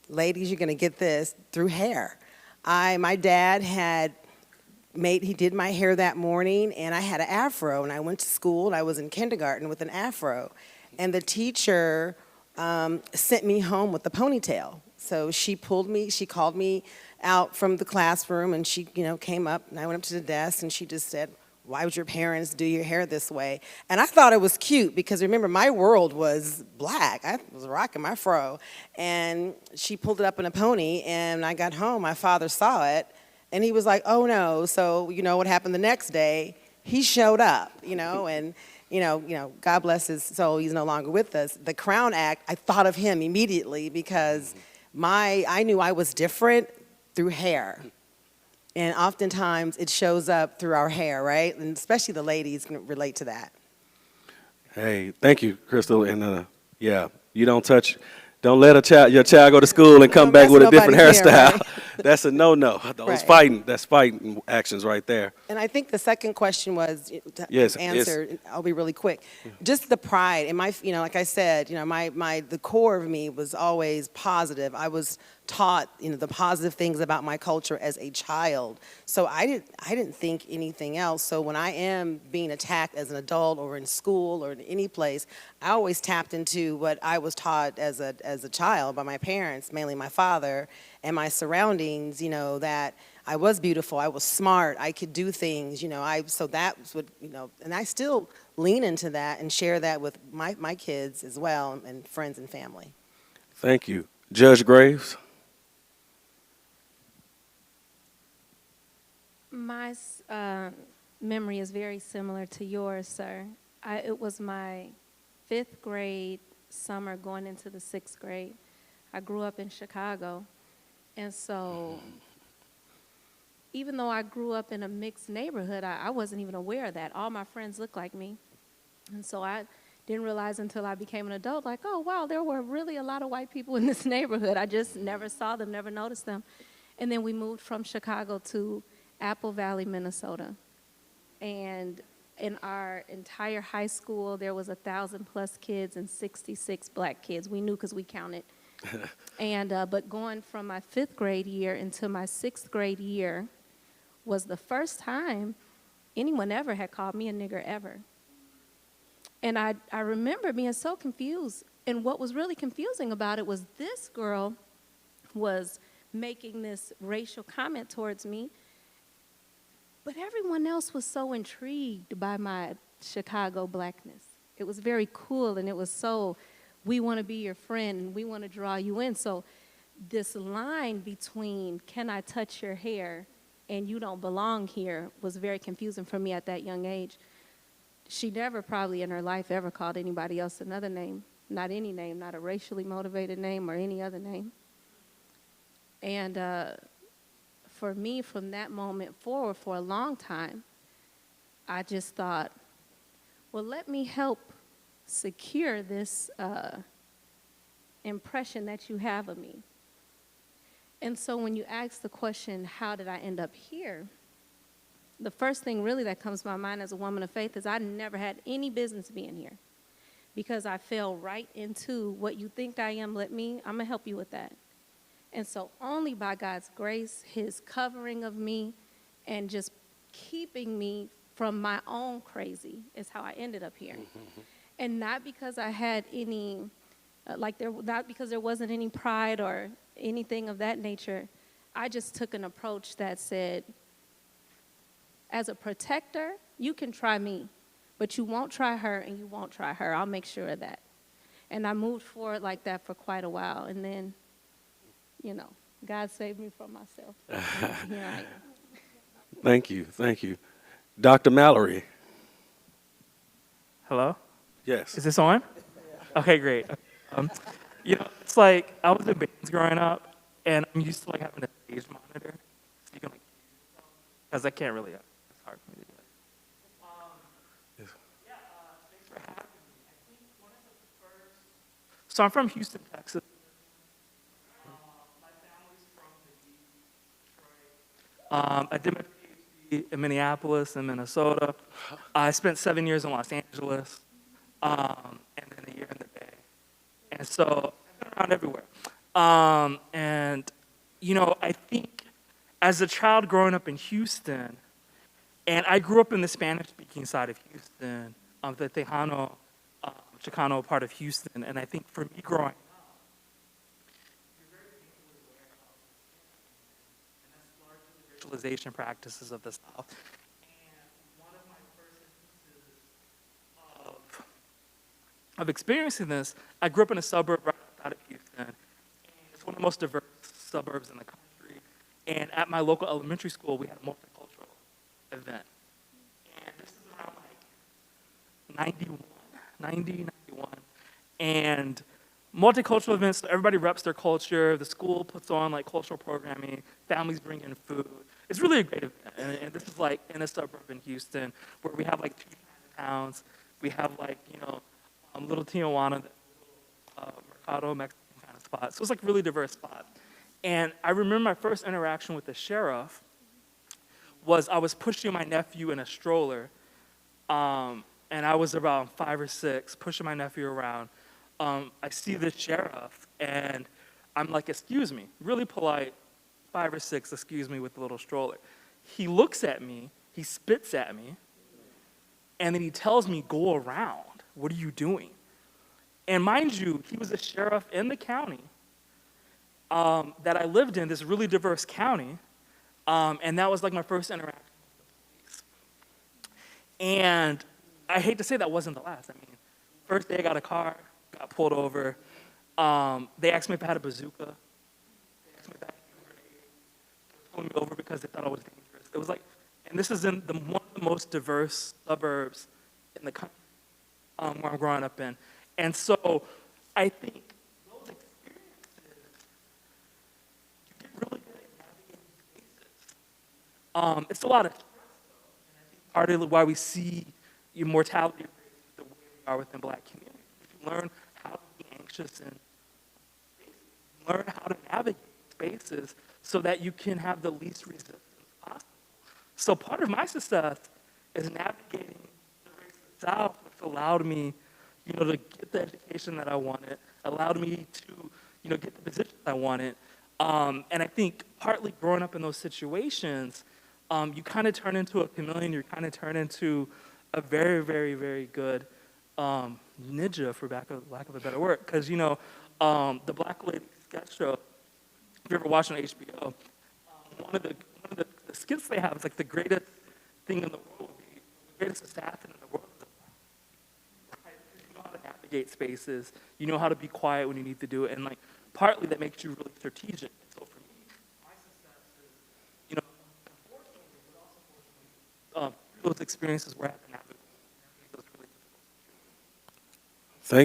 ladies, you're gonna get this, through hair. My dad he did my hair that morning, and I had an afro, and I went to school, and I was in kindergarten with an afro. And the teacher sent me home with a ponytail. So she called me out from the classroom, and she, came up, and I went up to the desk, and she just said, "Why would your parents do your hair this way?" And I thought it was cute because, remember, my world was black. I was rocking my fro. And she pulled it up in a pony, and I got home. My father saw it, and he was like, "Oh, no." So, what happened the next day? He showed up, and, God bless his soul, he's no longer with us. The Crown Act, I thought of him immediately because I knew I was different through hair. And oftentimes it shows up through our hair, right? And especially the ladies can relate to that. Hey, thank you, Crystal. And yeah, you don't let your child go to school and come Don't back mess with a different nobody's hair, hairstyle. right? That's a no-no. That's fighting actions right there. And I think the second question was to Yes, answer. I'll be really quick. Just the pride, and like I said, the core of me was always positive. I was taught, the positive things about my culture as a child. So I didn't think anything else. So when I am being attacked as an adult or in school or in any place, I always tapped into what I was taught as a child by my parents, mainly my father, and my surroundings, that I was beautiful, I was smart, I could do things, so that was what, and I still lean into that and share that with my kids as well, and friends and family. Thank you. Judge Graves? My memory is very similar to yours, sir. It was my 5th grade summer going into the 6th grade. I grew up in Chicago. And so even though I grew up in a mixed neighborhood, I wasn't even aware of that. All my friends looked like me. And so I didn't realize until I became an adult, like, oh, wow, there were really a lot of white people in this neighborhood. I just never saw them, never noticed them. And then we moved from Chicago to Apple Valley, Minnesota. And in our entire high school, there was 1,000+ kids and 66 black kids. We knew because we counted. And but going from my 5th grade year into my 6th grade year was the first time anyone ever had called me a nigger ever. And I remember being so confused. And what was really confusing about it was this girl was making this racial comment towards me, but everyone else was so intrigued by my Chicago blackness. It was very cool, and it was so, we want to be your friend, and we want to draw you in. So this line between, can I touch your hair, and you don't belong here, was very confusing for me at that young age. She never probably in her life ever called anybody else another name, not any name, not a racially motivated name or any other name. And for me, from that moment forward, for a long time, I just thought, well, let me help secure this impression that you have of me. And so when you ask the question, how did I end up here? The first thing really that comes to my mind as a woman of faith is I never had any business being here, because I fell right into what you think I am, I'm going to help you with that. And so only by God's grace, his covering of me and just keeping me from my own crazy is how I ended up here. Mm-hmm. And not because I had any, not because there wasn't any pride or anything of that nature. I just took an approach that said, as a protector, you can try me, but you won't try her and you won't try her. I'll make sure of that. And I moved forward like that for quite a while. And then, God saved me from myself. And here I am. Thank you. Thank you. Dr. Mallory. Hello? Yes. Is this on? Okay, great. Um, it's like I was in bands growing up, and I'm used to like having a stage monitor, so you can like, because I can't really. It's hard for me to do it. Yes. Thanks for having me. I think one of the first. So I'm from Houston, Texas. My family's from Detroit. I did my PhD in Minneapolis and Minnesota. I spent 7 years in Los Angeles, and then a year in the Bay. And so I've been around everywhere. I think as a child growing up in Houston, and I grew up in the Spanish-speaking side of Houston, the Tejano, Chicano part of Houston, and I think for me growing up, you're very painfully aware of, and that's largely the visualization practices of the South. And one of my first instances of experiencing this, I grew up in a suburb right outside of Houston, and it's one of the most diverse suburbs in the country. And at my local elementary school, we had a multicultural event. And this is around like 91. And multicultural events, so everybody reps their culture. The school puts on like cultural programming. Families bring in food. It's really a great event. And this is like in a suburb in Houston where we have like 2 towns. We have like, Little Tijuana, Mercado, Mexican kind of spot. So it's like really diverse spot. And I remember my first interaction with the sheriff was I was pushing my nephew in a stroller, and I was around 5 or 6, pushing my nephew around. I see the sheriff, and I'm like, excuse me, really polite, 5 or 6, excuse me, with the little stroller. He looks at me, he spits at me, and then he tells me, go around. What are you doing? And mind you, he was a sheriff in the county that I lived in, this really diverse county, and that was like my first interaction with the police. And I hate to say that wasn't the last. I mean, first day I got a car, got pulled over. They asked me if I had a bazooka. They asked me if I had a grenade. They pulled me over because they thought I was dangerous. It was like, and this is in one of the most diverse suburbs in the country where I'm growing up in. And so I think those experiences, you get really good at navigating spaces. It's a lot of stress, though. And I think part of why we see mortality rates the way we are within Black communities. You learn how to be anxious in spaces. You learn how to navigate spaces so that you can have the least resistance possible. So part of my success is navigating the race of the South, which allowed me, to get the education that I wanted, allowed me to, get the positions I wanted. And I think partly growing up in those situations, you kind of turn into a chameleon. You kind of turn into a very, very, very good ninja, for lack of a better word. Because, the Black Lady sketch show, if you ever watched on HBO, one of the skits they have is like the greatest thing in the world would be, the greatest assassin in the world is a Black man. Right? Because you know how to navigate spaces, you know how to be quiet when you need to do it, and like partly that makes you really strategic. So for me, my success is, unfortunately, but also fortunately, those experiences where I have to navigate those really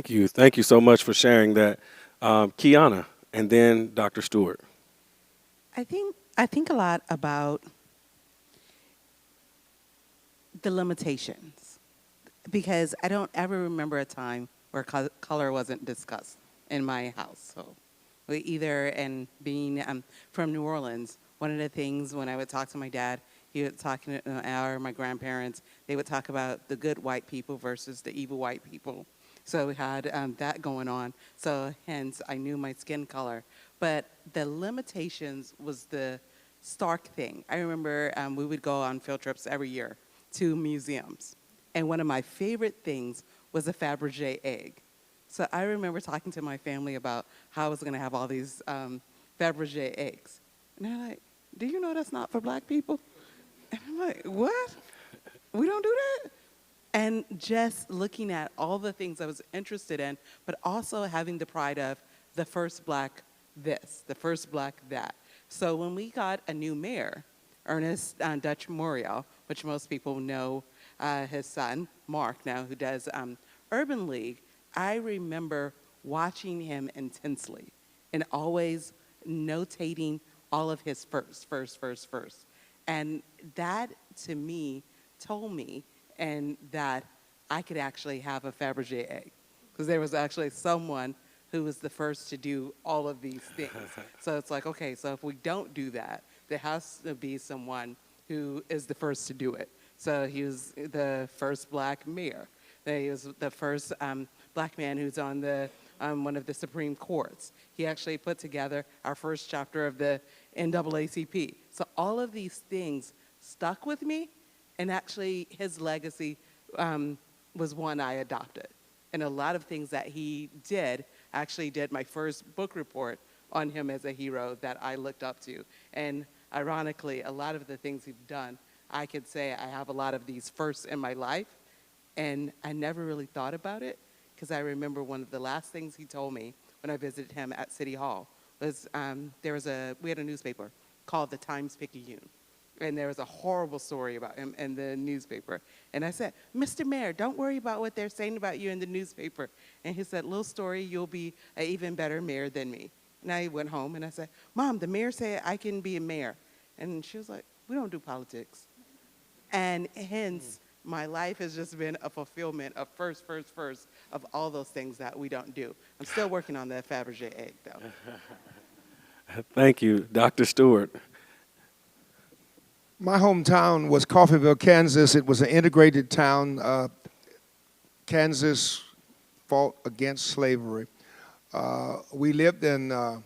difficult. Thank you so much for sharing that. Kiana, and then Dr. Stewart. I think a lot about the limitations, because I don't ever remember a time where color wasn't discussed in my house. So and being from New Orleans, one of the things when I would talk to my dad, he would talk to my grandparents, they would talk about the good white people versus the evil white people. So we had that going on. So hence I knew my skin color. But the limitations was the stark thing. I remember we would go on field trips every year to museums. And one of my favorite things was a Fabergé egg. So I remember talking to my family about how I was going to have all these Fabergé eggs. And they're like, do you know that's not for Black people? And I'm like, what? We don't do that? And just looking at all the things I was interested in, but also having the pride of the first Black this, the first Black that. So when we got a new mayor, Ernest Dutch Morial, which most people know his son, Mark, now, who does Urban League, I remember watching him intensely and always notating all of his first. And that, to me, told me and that I could actually have a Fabergé egg, because there was actually someone who was the first to do all of these things. So it's like, okay, so if we don't do that, there has to be someone who is the first to do it. So he was the first Black mayor. He was the first Black man who's on the one of the Supreme Courts. He actually put together our first chapter of the NAACP. So all of these things stuck with me, and actually his legacy was one I adopted. And a lot of things that he did, actually did my first book report on him as a hero that I looked up to. And ironically, a lot of the things he's done, I could say I have a lot of these firsts in my life, and I never really thought about it, because I remember one of the last things he told me when I visited him at City Hall was we had a newspaper called the Times-Picayune, and there was a horrible story about him in the newspaper. And I said, Mr. Mayor, don't worry about what they're saying about you in the newspaper. And he said, little story, you'll be an even better mayor than me. And I went home and I said, Mom, the mayor said I can be a mayor. And she was like, we don't do politics. And hence, my life has just been a fulfillment of first of all those things that we don't do. I'm still working on that Fabergé egg, though. Thank you, Dr. Stewart. My hometown was Coffeyville, Kansas. It was an integrated town. Kansas fought against slavery. We lived in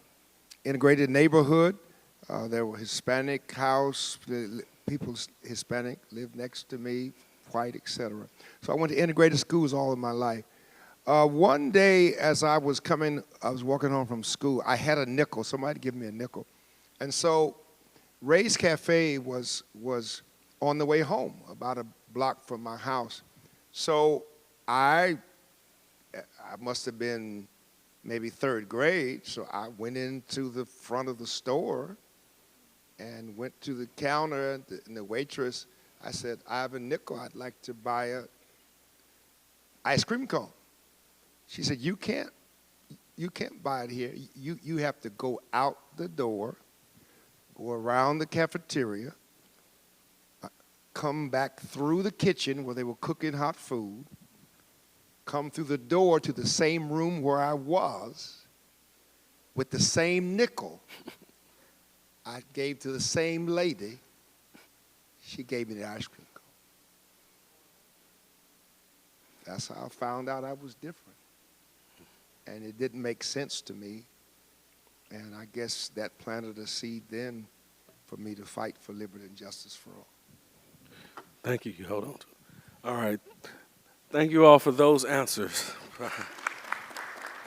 integrated neighborhood. There were Hispanic house, people Hispanic lived next to me, white, etc. So I went to integrated schools all of my life. One day as I was walking home from school, I had a nickel. Somebody give me a nickel. And so Ray's Cafe was on the way home, about a block from my house. So I must have been maybe third grade, so I went into the front of the store and went to the counter, and the waitress, I said, I have a nickel, I'd like to buy a ice cream cone. She said, you can't buy it here. You have to go out the door, go around the cafeteria, come back through the kitchen where they were cooking hot food, come through the door to the same room where I was with the same nickel I gave to the same lady. She gave me the ice cream cone. That's how I found out I was different. And it didn't make sense to me. And I guess that planted a seed then for me to fight for liberty and justice for all. Thank you. You hold on to it. All right. Thank you all for those answers.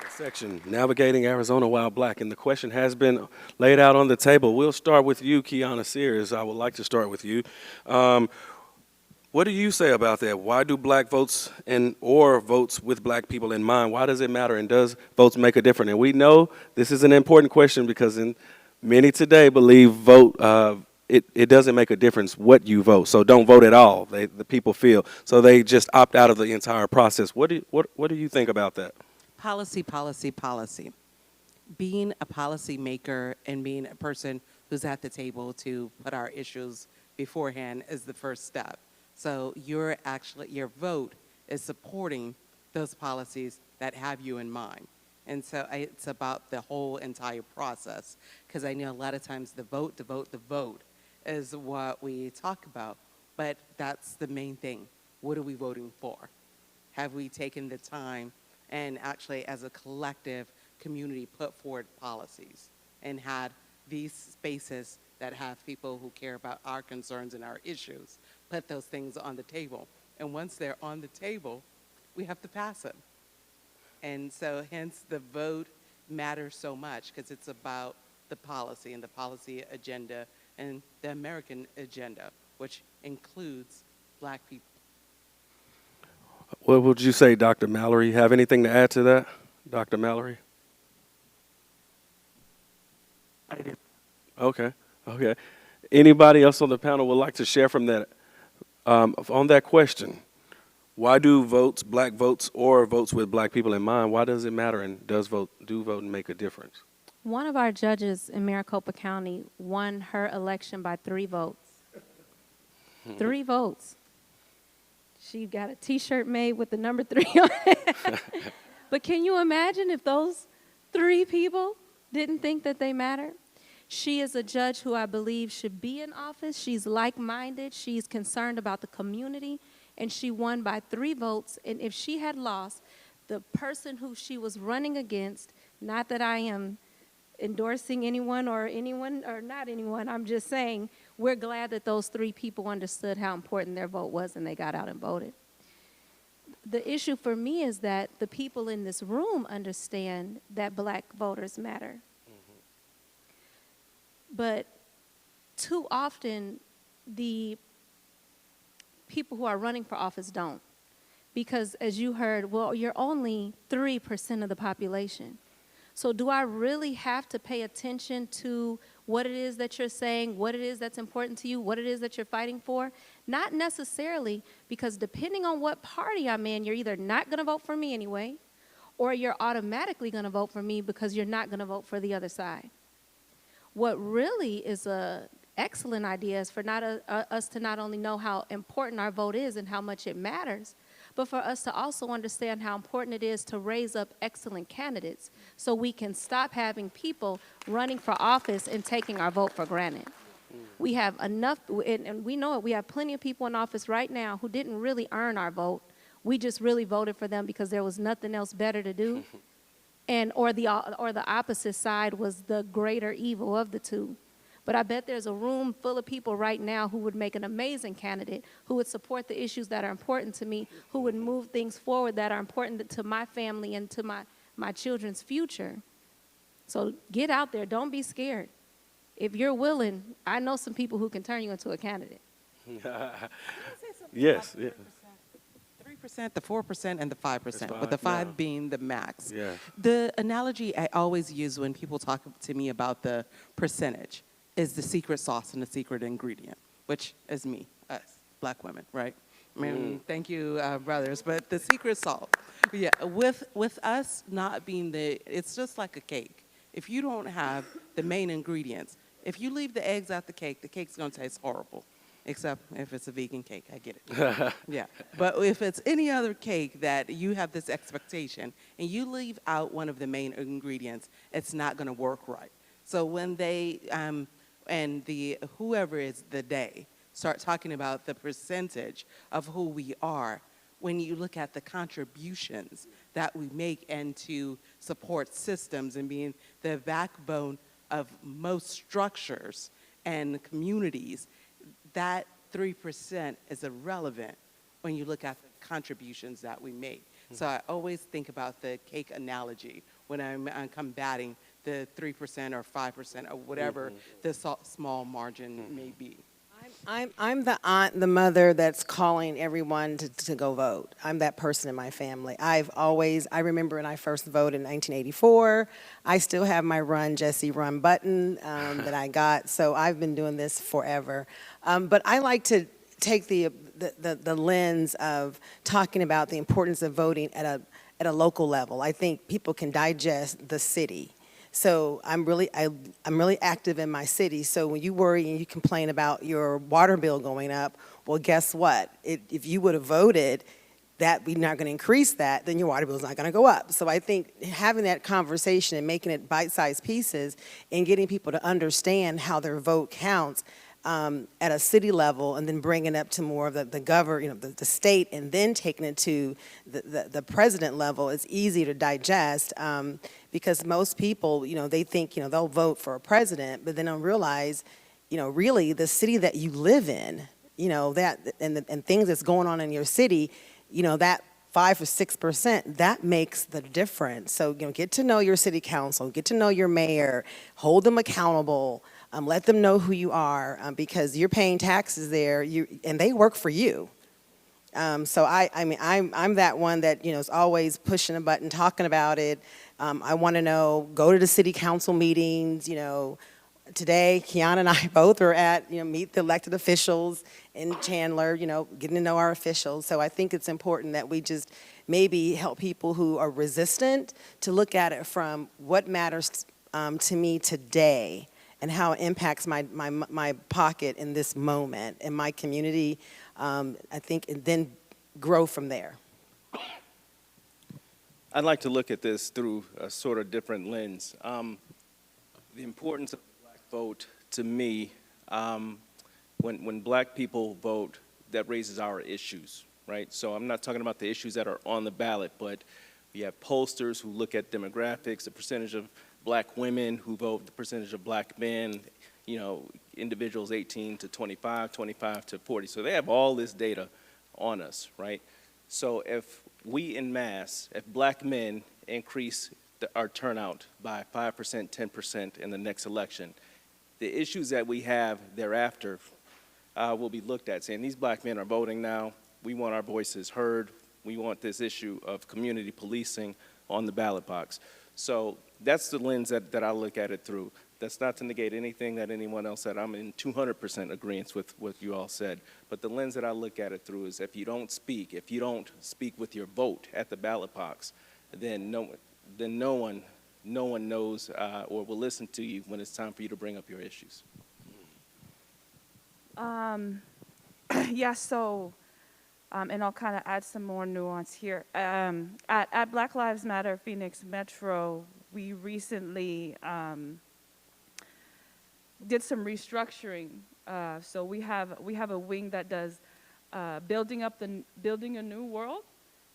Section, Navigating Arizona While Black, and the question has been laid out on the table. We'll start with you, Kiana Sears. I would like to start with you. What do you say about that? Why do black votes or votes with black people in mind? Why does it matter, and does votes make a difference? And we know this is an important question because many today believe it doesn't make a difference what you vote, so don't vote at all. The people feel so they just opt out of the entire process. What do you think about that? Policy. Being a policy maker and being a person who's at the table to put our issues beforehand is the first step. So your vote is supporting those policies that have you in mind. And so it's about the whole entire process, because I know a lot of times the vote is what we talk about, but that's the main thing. What are we voting for? Have we taken the time and actually as a collective community put forward policies and had these spaces that have people who care about our concerns and our issues put those things on the table? And once they're on the table, we have to pass them. And so hence the vote matters so much, because it's about the policy and the policy agenda and the American agenda, which includes black people. What would you say, Dr. Mallory? Have anything to add to that, Dr. Mallory? I do. Okay, okay. Anybody else on the panel would like to share from that, on that question? Why do votes, black votes, or votes with black people in mind, why does it matter, and do vote make a difference? One of our judges in Maricopa County won her election by 3 votes. 3 votes. She got a T-shirt made with the number 3 on it. But can you imagine if those 3 people didn't think that they mattered? She is a judge who I believe should be in office. She's like-minded. She's concerned about the community. And she won by 3 votes. And if she had lost, the person who she was running against, not that I am endorsing anyone or not anyone, I'm just saying we're glad that those 3 people understood how important their vote was and they got out and voted. The issue for me is that the people in this room understand that black voters matter. But too often, the people who are running for office don't. Because as you heard, well, you're only 3% of the population. So do I really have to pay attention to what it is that you're saying, what it is that's important to you, what it is that you're fighting for? Not necessarily, because depending on what party I'm in, you're either not going to vote for me anyway, or you're automatically going to vote for me because you're not going to vote for the other side. What really is an excellent idea is for us to not only know how important our vote is and how much it matters, but for us to also understand how important it is to raise up excellent candidates so we can stop having people running for office and taking our vote for granted. We have enough, and we know it, we have plenty of people in office right now who didn't really earn our vote. We just really voted for them because there was nothing else better to do. Or the opposite side was the greater evil of the two. But I bet there's a room full of people right now who would make an amazing candidate, who would support the issues that are important to me, who would move things forward that are important to my family and to my children's future. So get out there. Don't be scared. If you're willing, I know some people who can turn you into a candidate. Yes, yes. 3%, the 4%, and the 5%, with the 5 being the max. Yeah. The analogy I always use when people talk to me about the percentage is the secret sauce and the secret ingredient, which is me, us, black women, right? I mean, thank you, brothers, but the secret sauce, yeah, with us not being it's just like a cake. If you don't have the main ingredients, if you leave the eggs out the cake's gonna taste horrible. Except if it's a vegan cake, I get it. Yeah, but if it's any other cake that you have this expectation and you leave out one of the main ingredients, it's not gonna work right. So when they, and whoever is the they, start talking about the percentage of who we are, when you look at the contributions that we make and to support systems and being the backbone of most structures and communities, that 3% is irrelevant when you look at the contributions that we make. So I always think about the cake analogy when I'm combating the 3% or 5% or whatever the small margin may be. I'm the aunt, the mother that's calling everyone to go vote. I'm that person in my family. I remember when I first voted in 1984, I still have my Run, Jesse, Run button that I got, so I've been doing this forever. But I like to take the lens of talking about the importance of voting at a local level. I think people can digest the city. So I'm really active in my city. So when you worry and you complain about your water bill going up, well, guess what? If you would have voted that we're not going to increase that, then your water bill is not going to go up. So I think having that conversation and making it bite-sized pieces and getting people to understand how their vote counts at a city level, and then bringing it up to more of the state, and then taking it to the president level is easy to digest. Because most people, they think, they'll vote for a president, but they don't realize, really the city that you live in, that and things that's going on in your city, that 5 or 6%, that makes the difference. So, get to know your city council, get to know your mayor, hold them accountable, let them know who you are, because you're paying taxes there, and they work for you. So I mean, I'm that one that, you know, is always pushing a button, talking about it. I want to know, go to the city council meetings, you know. Today, Kiana and I both are at, you know, meet the elected officials in Chandler, you know, getting to know our officials. So I think it's important that we just maybe help people who are resistant to look at it from what matters to me today and how it impacts my pocket in this moment in my community. I think, and then grow from there. I'd like to look at this through a sort of different lens. The importance of the black vote to me, when black people vote, that raises our issues, right? So I'm not talking about the issues that are on the ballot, but we have pollsters who look at demographics, the percentage of black women who vote, the percentage of black men, you know, individuals 18 to 25, 25 to 40. So they have all this data on us, right? So if we en masse, if black men increase our turnout by 5%, 10% in the next election, the issues that we have thereafter will be looked at, saying these black men are voting now, we want our voices heard, we want this issue of community policing on the ballot box. So that's the lens that I look at it through. That's not to negate anything that anyone else said. I'm in 200% agreement with what you all said. But the lens that I look at it through is if you don't speak with your vote at the ballot box, then no one knows or will listen to you when it's time for you to bring up your issues. Yeah, so, and I'll kind of add some more nuance here. At Black Lives Matter Phoenix Metro, we recently did some restructuring. So we have a wing that does building a new world,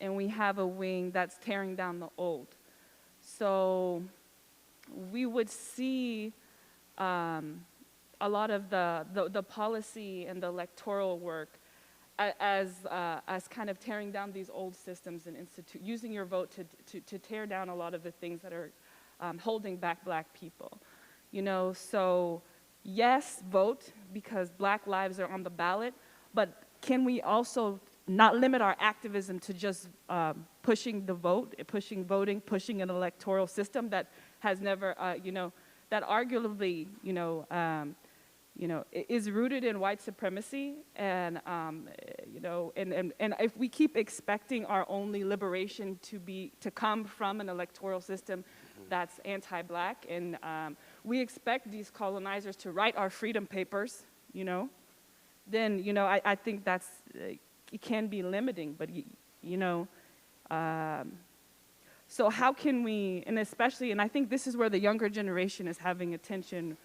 and we have a wing that's tearing down the old. So we would see a lot of the policy and the electoral work as kind of tearing down these old systems and using your vote to tear down a lot of the things that are holding back black people. You know, so yes, vote because black lives are on the ballot, but can we also not limit our activism to just pushing the vote, pushing voting, pushing an electoral system that has never, that arguably, is rooted in white supremacy, and and if we keep expecting our only liberation to come from an electoral system that's anti-black, and we expect these colonizers to write our freedom papers, then I think that's it can be limiting, but so how can we, and especially, and I think this is where the younger generation is having attention,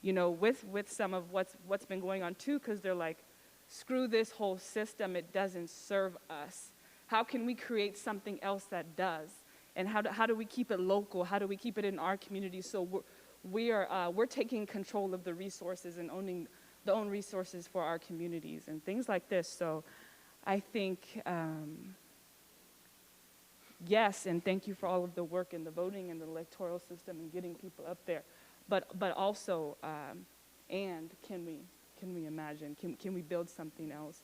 with some of what's been going on too, because they're like, screw this whole system, it doesn't serve us. How can we create something else that does? And how do we keep it local? How do we keep it in our community? So we're taking control of the resources and owning the own resources for our communities and things like this. So I think, yes, and thank you for all of the work in the voting and the electoral system and getting people up there. But also, and can we imagine? Can we build something else?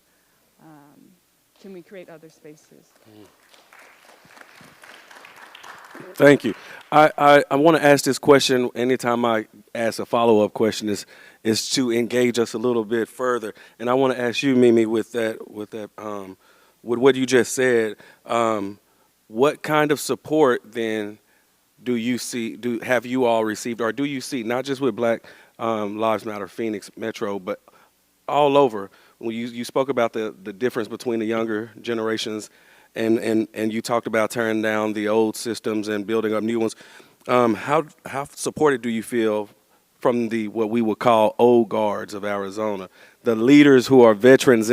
Can we create other spaces? Thank you. I want to ask this question anytime I ask a follow-up question is to engage us a little bit further. And I want to ask you, Mimi, with what you just said, what kind of support then do you see, have you all received, or do you see, not just with Black Lives Matter Phoenix Metro, but all over? When you spoke about the difference between the younger generations and you talked about tearing down the old systems and building up new ones. How supported do you feel from the what we would call old guards of Arizona, the leaders who are veterans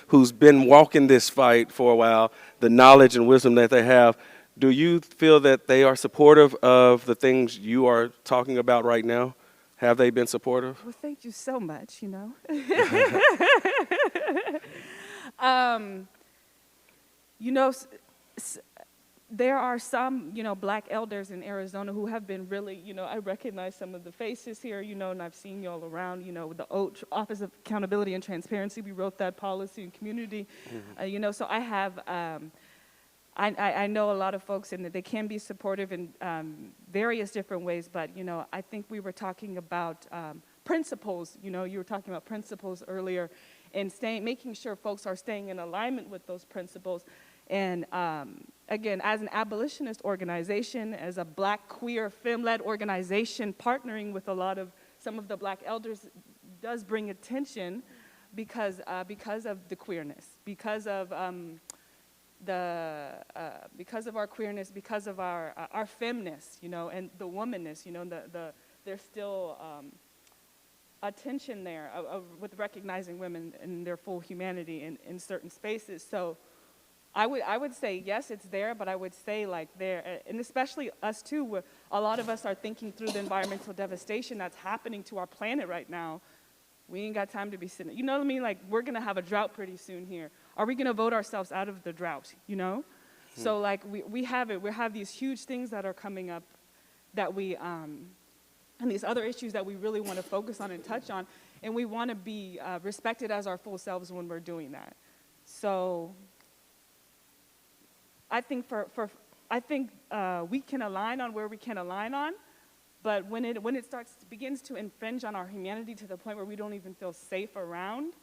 who's been walking this fight for a while, the knowledge and wisdom that they have? Do you feel that they are supportive of the things you are talking about right now? Have they been supportive? Well, thank you so much, there are some, Black elders in Arizona who have been really, I recognize some of the faces here, and I've seen you all around, with the Office of Accountability and Transparency. We wrote that policy and community, so I have, I know a lot of folks, and they can be supportive in various different ways, but, I think we were talking about principles, you were talking about principles earlier, and making sure folks are staying in alignment with those principles. And again, as an abolitionist organization, as a Black, queer, femme-led organization, partnering with some of the Black elders does bring attention because of the queerness, because of our queerness, because of our femness, and the womanness, there's still a tension there with recognizing women in their full humanity in certain spaces. So I would say, yes, it's there, but I would say and especially us too, where a lot of us are thinking through the environmental devastation that's happening to our planet right now. We ain't got time to be sitting, you know what I mean? Like, we're gonna have a drought pretty soon here. Are we gonna vote ourselves out of the drought, So we have these huge things that are coming up that and these other issues that we really wanna focus on and touch on, and we wanna be respected as our full selves when we're doing that. So I think we can align on where we can align on, but when it begins to infringe on our humanity to the point where we don't even feel safe around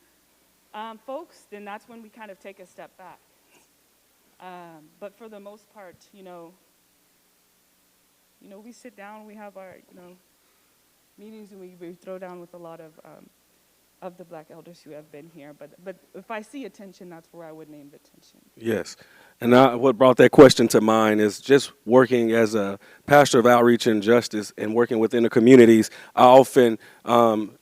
folks, then that's when we kind of take a step back. But for the most part, we sit down, we have our meetings, and we throw down with a lot of the Black elders who have been here. But if I see attention, that's where I would name the attention. Yes. And what brought that question to mind is just working as a pastor of outreach and justice and working within the communities. I often, I'm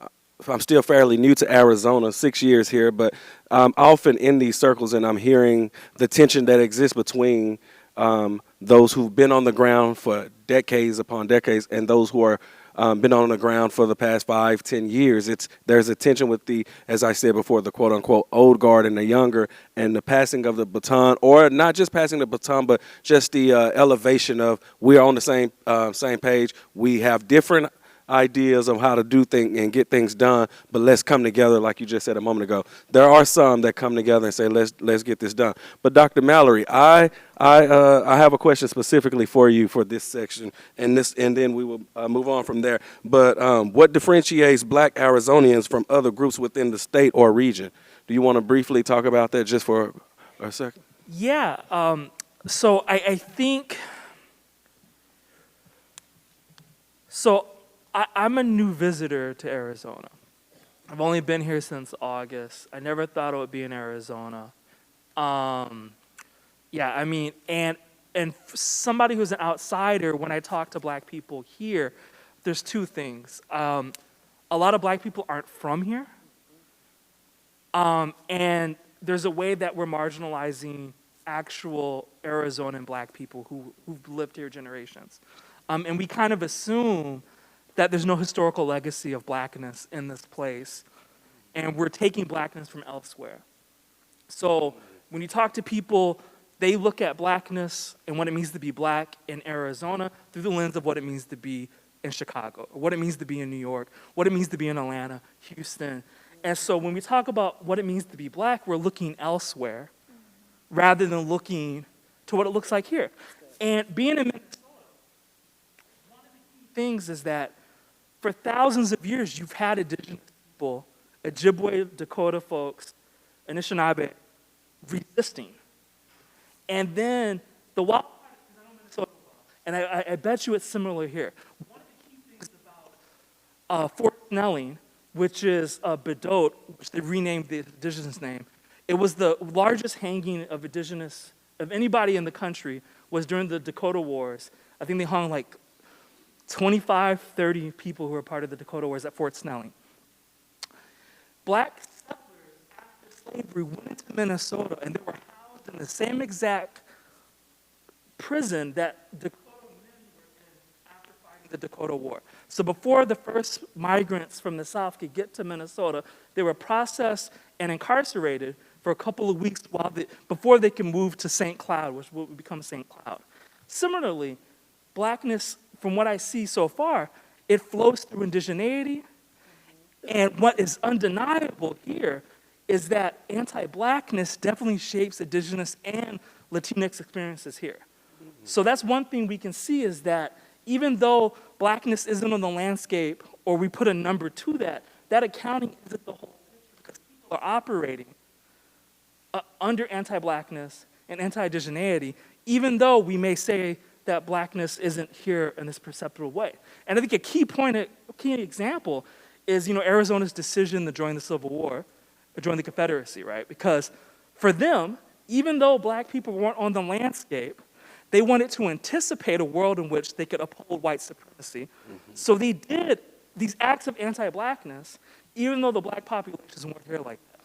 still fairly new to Arizona, 6 years here, but I'm often in these circles and I'm hearing the tension that exists between those who've been on the ground for decades upon decades and those who are been on the ground for the past 5-10 years. There's a tension with as I said before, the quote unquote old guard and the younger, and the passing of the baton, or not just passing the baton, but just the elevation of we're on the same page. We have different ideas of how to do things and get things done, but let's come together, like you just said a moment ago. There are some that come together and say, let's get this done. But Dr. Mallory, I have a question specifically for you for this section, and then we will move on from there. But what differentiates Black Arizonians from other groups within the state or region? Do you want to briefly talk about that just for a second? Yeah. So I think. So. I'm a new visitor to Arizona. I've only been here since August. I never thought I would be in Arizona. And somebody who's an outsider, when I talk to Black people here, there's two things. A lot of Black people aren't from here. And there's a way that we're marginalizing actual Arizonan Black people who've lived here generations. And we kind of assume that there's no historical legacy of Blackness in this place, and we're taking Blackness from elsewhere. So when you talk to people, they look at Blackness and what it means to be Black in Arizona through the lens of what it means to be in Chicago, or what it means to be in New York, what it means to be in Atlanta, Houston. And so when we talk about what it means to be Black, we're looking elsewhere rather than looking to what it looks like here. And being in Minnesota, one of the key things is that for thousands of years, you've had indigenous people, Ojibwe, Dakota folks, Anishinaabe, resisting. And then the wild, and I bet you it's similar here. One of the key things about Fort Snelling, which is Bedot, which they renamed the indigenous name, it was the largest hanging of anybody in the country was during the Dakota Wars. I think they hung like 25, 30 people who were part of the Dakota Wars at Fort Snelling. Black settlers after slavery went into Minnesota and they were housed in the same exact prison that Dakota men were in after fighting the Dakota War. So before the first migrants from the South could get to Minnesota, they were processed and incarcerated for a couple of weeks before they can move to St. Cloud, which will become St. Cloud. Similarly, blackness, from what I see so far, it flows through indigeneity. And what is undeniable here is that anti-blackness definitely shapes indigenous and Latinx experiences here. So that's one thing we can see, is that even though blackness isn't on the landscape, or we put a number to that, that accounting isn't the whole picture, because people are operating under anti-blackness and anti-indigeneity, even though we may say that blackness isn't here in this perceptible way. And I think a key example is, Arizona's decision to join the Civil War, or join the Confederacy, right? Because for them, even though black people weren't on the landscape, they wanted to anticipate a world in which they could uphold white supremacy. So they did these acts of anti-blackness, even though the black populations weren't here like that.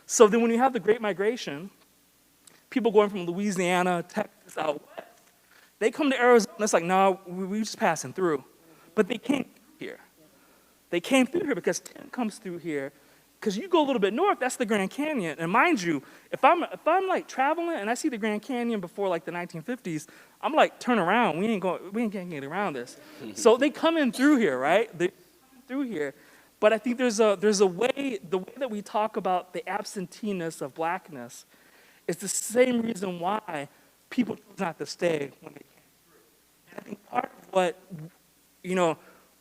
So then when you have the Great Migration, people going from Louisiana, Texas, out west, they come to Arizona, it's like, no, we're just passing through. But they came through here. They came through here because Tim comes through here. Because you go a little bit north, that's the Grand Canyon. And mind you, if I'm like traveling and I see the Grand Canyon before like the 1950s, I'm like, turn around. We ain't gonna get around this. So they come in through here, right? They come through here. But I think there's a way, the way that we talk about the absenteeness of blackness is the same reason why people choose not to stay when they came through. And I think part of what,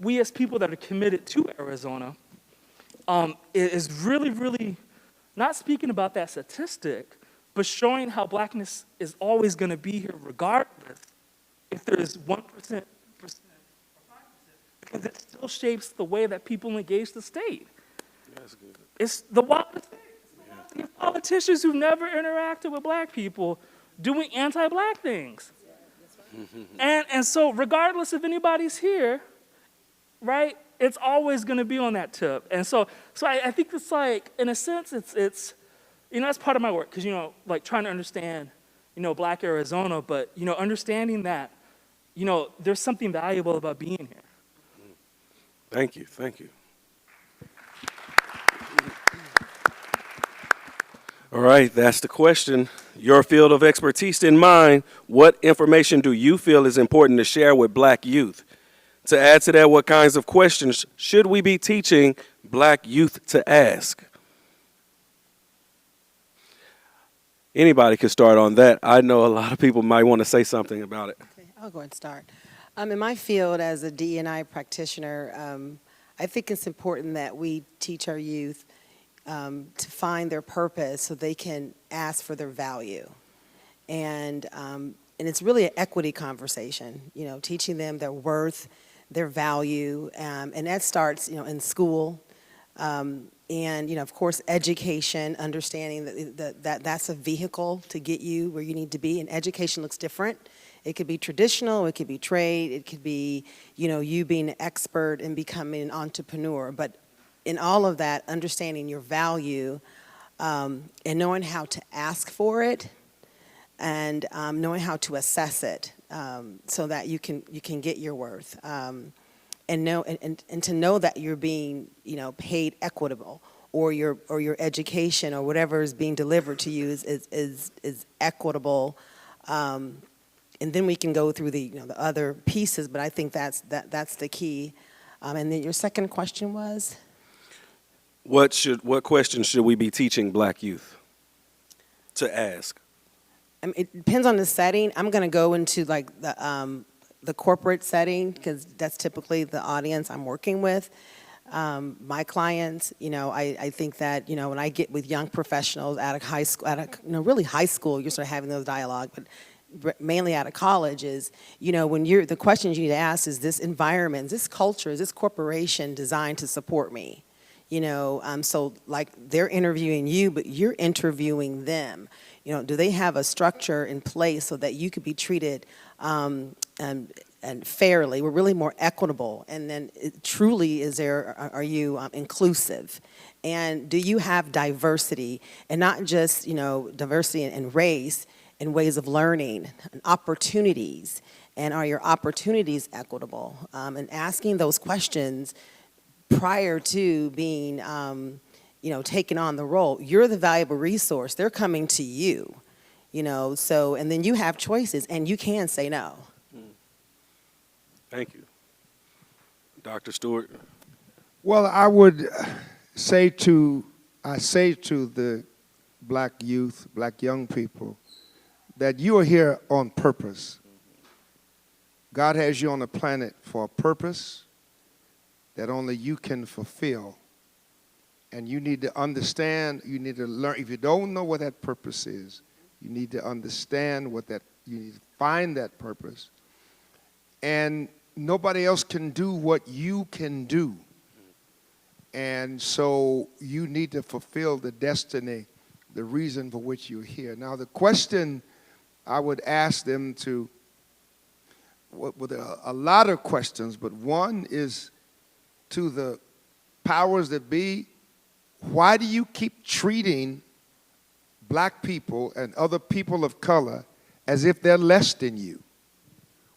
we as people that are committed to Arizona, is really, really not speaking about that statistic, but showing how blackness is always going to be here regardless if there is 1%, 2%, or 5%, because it still shapes the way that people engage the state. That's good. It's the wildest thing. You have politicians who've never interacted with black people doing anti-black things. And so regardless if anybody's here, right, it's always going to be on that tip. And so I think it's like, in a sense, it's that's part of my work, because, like trying to understand, Black Arizona, but, understanding that, there's something valuable about being here. Thank you. All right, that's the question. Your field of expertise in mind, what information do you feel is important to share with black youth? To add to that, what kinds of questions should we be teaching black youth to ask? Anybody could start on that. I know a lot of people might want to say something about it. Okay, I'll go ahead and start. In my field as a D&I practitioner, I think it's important that we teach our youth to find their purpose so they can ask for their value. And it's really an equity conversation, teaching them their worth, their value, and that starts, in school, and, of course, education, understanding that that's a vehicle to get you where you need to be, and education looks different. It could be traditional, it could be trade, it could be, you being an expert and becoming an entrepreneur, but in all of that, understanding your value and knowing how to ask for it, and knowing how to assess it, so that you can get your worth, and to know that you're being paid equitable, or your education or whatever is being delivered to you is equitable, and then we can go through the the other pieces. But I think that's the key. And then your second question was, What questions should we be teaching black youth to ask? It depends on the setting. I'm going to go into like the corporate setting, because that's typically the audience I'm working with. My clients, I think that, when I get with young professionals out of high school, really high school, you're sort of having those dialogue, but mainly out of college is, when the questions you need to ask is, this environment, is this culture, is this corporation designed to support me? So like they're interviewing you, but you're interviewing them. Do they have a structure in place so that you could be treated and fairly? We're really more equitable. And then truly, are you inclusive? And do you have diversity? And not just, diversity in race and ways of learning and opportunities. And are your opportunities equitable? And asking those questions prior to being, taking on the role. You're the valuable resource. They're coming to you, so, and then you have choices, and you can say no. Thank you. Dr. Stewart? Well, I would say to the black youth, black young people, that you are here on purpose. God has you on the planet for a purpose that only you can fulfill. And you need to understand, you need to learn. If you don't know what that purpose is, you need to understand you need to find that purpose. And nobody else can do what you can do. And so you need to fulfill the destiny, the reason for which you're here. Now, the question I would ask them to, with a lot of questions, but one is to the powers that be, why do you keep treating black people and other people of color as if they're less than you?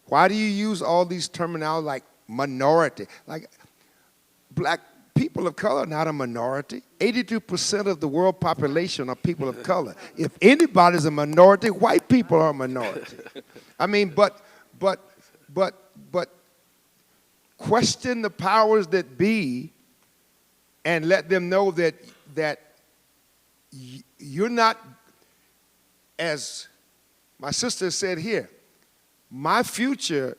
Why do you use all these terminology like minority? Like, black people of color are not a minority. 82% of the world population are people of color. If anybody's a minority, white people are a minority. I mean, but question the powers that be and let them know that you're not, as my sister said here, my future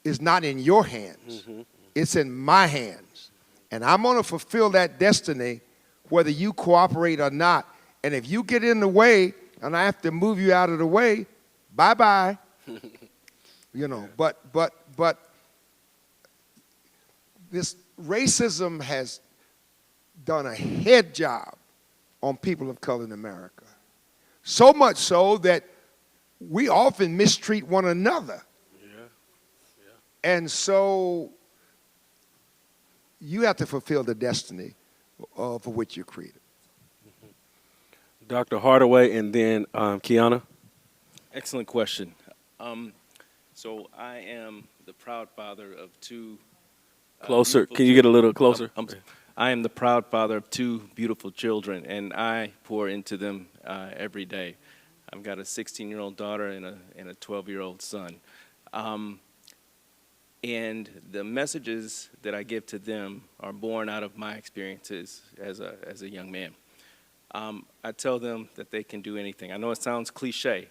is not in your hands. Mm-hmm. It's in my hands. And I'm going to fulfill that destiny whether you cooperate or not. And if you get in the way and I have to move you out of the way, bye-bye. You know, but this racism has done a head job on people of color in America. So much so that we often mistreat one another. Yeah. And so you have to fulfill the destiny for which you're created. Dr. Hardaway and then Kiana. Excellent question. So I am the proud father of two. Closer. Can you get a little closer? I am the proud father of two beautiful children, and I pour into them every day. I've got a 16-year-old daughter and a 12-year-old son. And the messages that I give to them are born out of my experiences as a young man. I tell them that they can do anything. I know it sounds cliche,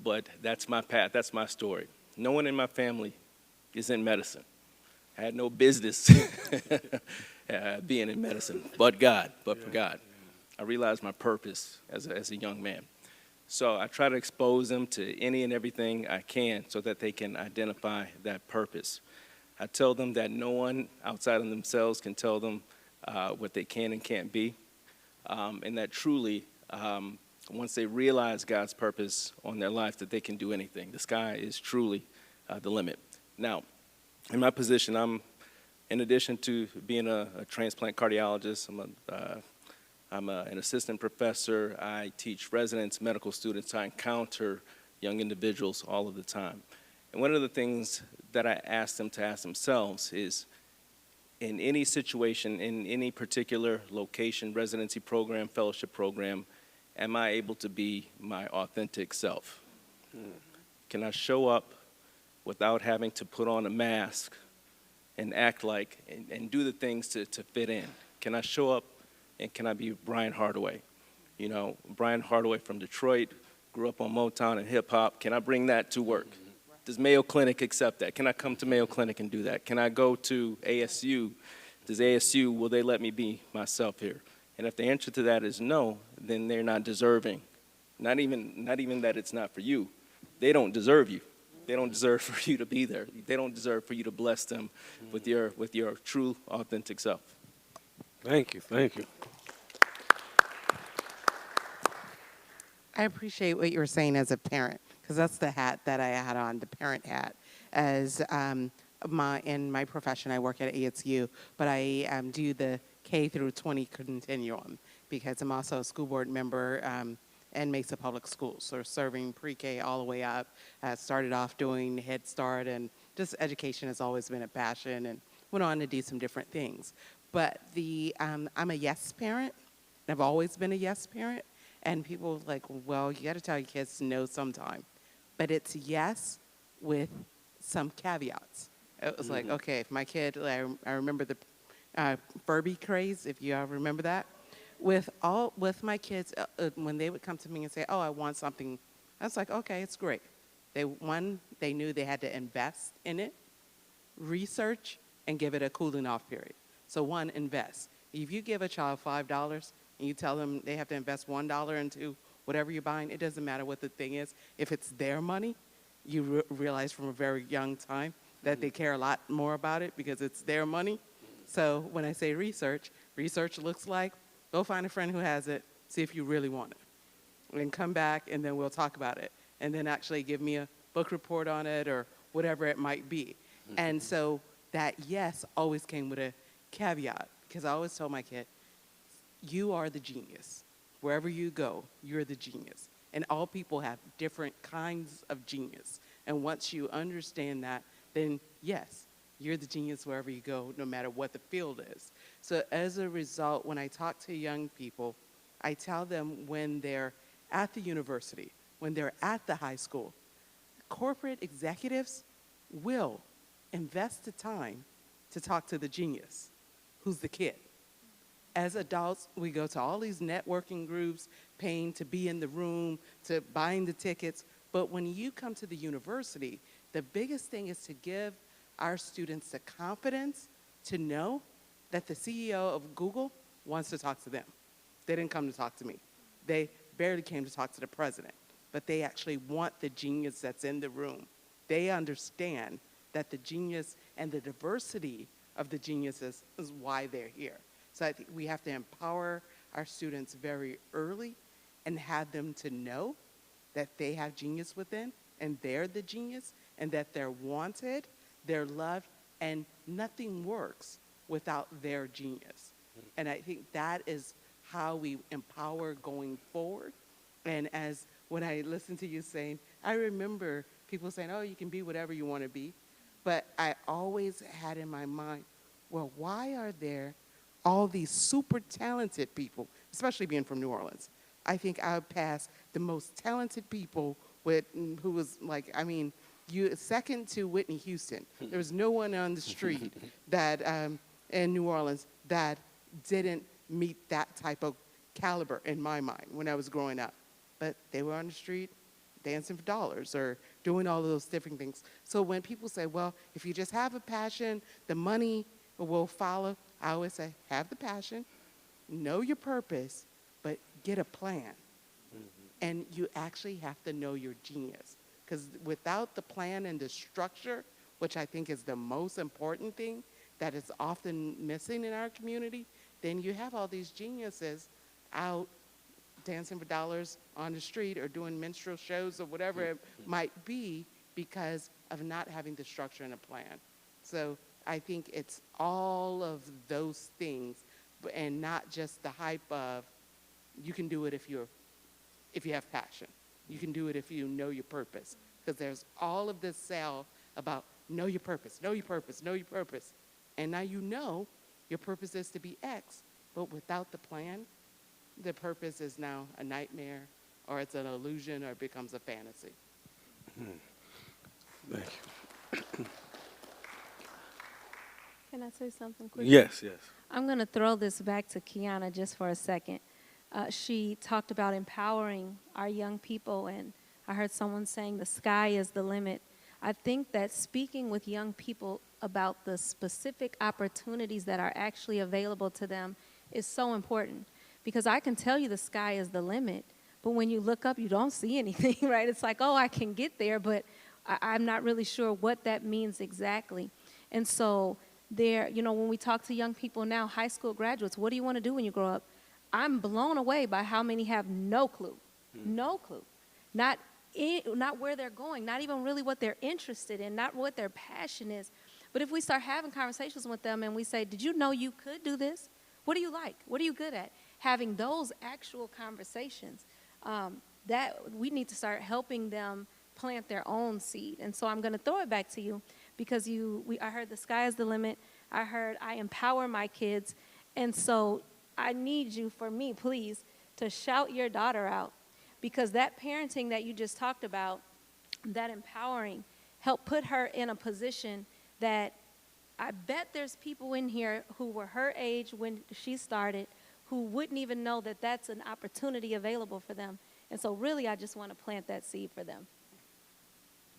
but that's my path, that's my story. No one in my family is in medicine. I had no business being in medicine, but for God. I realized my purpose as a young man. So I try to expose them to any and everything I can so that they can identify that purpose. I tell them that no one outside of themselves can tell them what they can and can't be, and that truly, once they realize God's purpose on their life, that they can do anything. The sky is truly the limit. Now, in my position, in addition to being a transplant cardiologist, I'm an assistant professor. I teach residents, medical students. I encounter young individuals all of the time. And one of the things that I ask them to ask themselves is, in any situation, in any particular location, residency program, fellowship program, am I able to be my authentic self? Can I show up without having to put on a mask and act like and do the things to fit in? Can I show up and can I be Brian Hardaway? You know, Brian Hardaway from Detroit, grew up on Motown and hip hop. Can I bring that to work? Does Mayo Clinic accept that? Can I come to Mayo Clinic and do that? Can I go to ASU? Does ASU, will they let me be myself here? And if the answer to that is no, then they're not deserving. Not even that it's not for you. They don't deserve you. They don't deserve for you to be there. They don't deserve for you to bless them with your true, authentic self. Thank you. I appreciate what you were saying as a parent, because that's the hat that I had on, the parent hat. As in my profession, I work at ASU, but I do the K through 20 continuum, because I'm also a school board member and Mesa Public Schools, so serving pre-K all the way up. Started off doing Head Start, and just education has always been a passion, and went on to do some different things. But I'm a yes parent, and I've always been a yes parent, and people are like, well, you got to tell your kids no sometime. But it's yes with some caveats. It was like, okay, if my kid, I remember the Furby craze, if you all remember that. With my kids, when they would come to me and say, oh, I want something, I was like, okay, it's great. They knew they had to invest in it, research, and give it a cooling off period. So one, invest. If you give a child $5 and you tell them they have to invest $1 into whatever you're buying, it doesn't matter what the thing is. If it's their money, you realize from a very young time that they care a lot more about it because it's their money. So when I say research looks like go find a friend who has it, see if you really want it, and come back, and then we'll talk about it, and then actually give me a book report on it or whatever it might be. And so that yes always came with a caveat, because I always told my kid, you are the genius. Wherever you go, you're the genius. And all people have different kinds of genius. And once you understand that, then yes, you're the genius wherever you go, no matter what the field is. So as a result, when I talk to young people, I tell them when they're at the university, when they're at the high school, corporate executives will invest the time to talk to the genius, who's the kid. As adults, we go to all these networking groups, paying to be in the room, to buying the tickets. But when you come to the university, the biggest thing is to give our students the confidence to know that the CEO of Google wants to talk to them. They didn't come to talk to me. They barely came to talk to the president, but they actually want the genius that's in the room. They understand that the genius and the diversity of the geniuses is why they're here. So I think we have to empower our students very early and have them to know that they have genius within and they're the genius and that they're wanted, they're loved, and nothing works without their genius. And I think that is how we empower going forward. And as when I listen to you saying, I remember people saying, oh, you can be whatever you want to be. But I always had in my mind, well, why are there all these super talented people, especially being from New Orleans? I think I would pass the most talented people who was like, I mean, second to Whitney Houston. There was no one on the street that in New Orleans that didn't meet that type of caliber in my mind when I was growing up. But they were on the street dancing for dollars or doing all of those different things. So when people say, well, if you just have a passion, the money will follow, I always say, have the passion, know your purpose, but get a plan. And you actually have to know your genius. Because without the plan and the structure, which I think is the most important thing that is often missing in our community, then you have all these geniuses out dancing for dollars on the street or doing minstrel shows or whatever it might be because of not having the structure and a plan. So I think it's all of those things and not just the hype of you can do it if you have passion. You can do it if you know your purpose. Because there's all of this sell about know your purpose, know your purpose, know your purpose. And now you know your purpose is to be X, but without the plan, the purpose is now a nightmare or it's an illusion or it becomes a fantasy. Thank you. Can I say something quick? Yes, yes. I'm going to throw this back to Kiana just for a second. She talked about empowering our young people, and I heard someone saying the sky is the limit. I think that speaking with young people about the specific opportunities that are actually available to them is so important, because I can tell you the sky is the limit, but when you look up, you don't see anything, right? It's like, oh, I can get there, but I'm not really sure what that means exactly. And so there, you know, when we talk to young people now, high school graduates, what do you want to do when you grow up? I'm blown away by how many have no clue, no clue. Not where they're going, not even really what they're interested in, not what their passion is. But if we start having conversations with them and we say, did you know you could do this? What do you like? What are you good at? Having those actual conversations, that we need to start helping them plant their own seed. And so I'm going to throw it back to you because I heard the sky is the limit. I heard I empower my kids. And so I need you, for me, please, to shout your daughter out, because that parenting that you just talked about, that empowering, helped put her in a position that I bet there's people in here who were her age when she started who wouldn't even know that that's an opportunity available for them. And so really, I just want to plant that seed for them.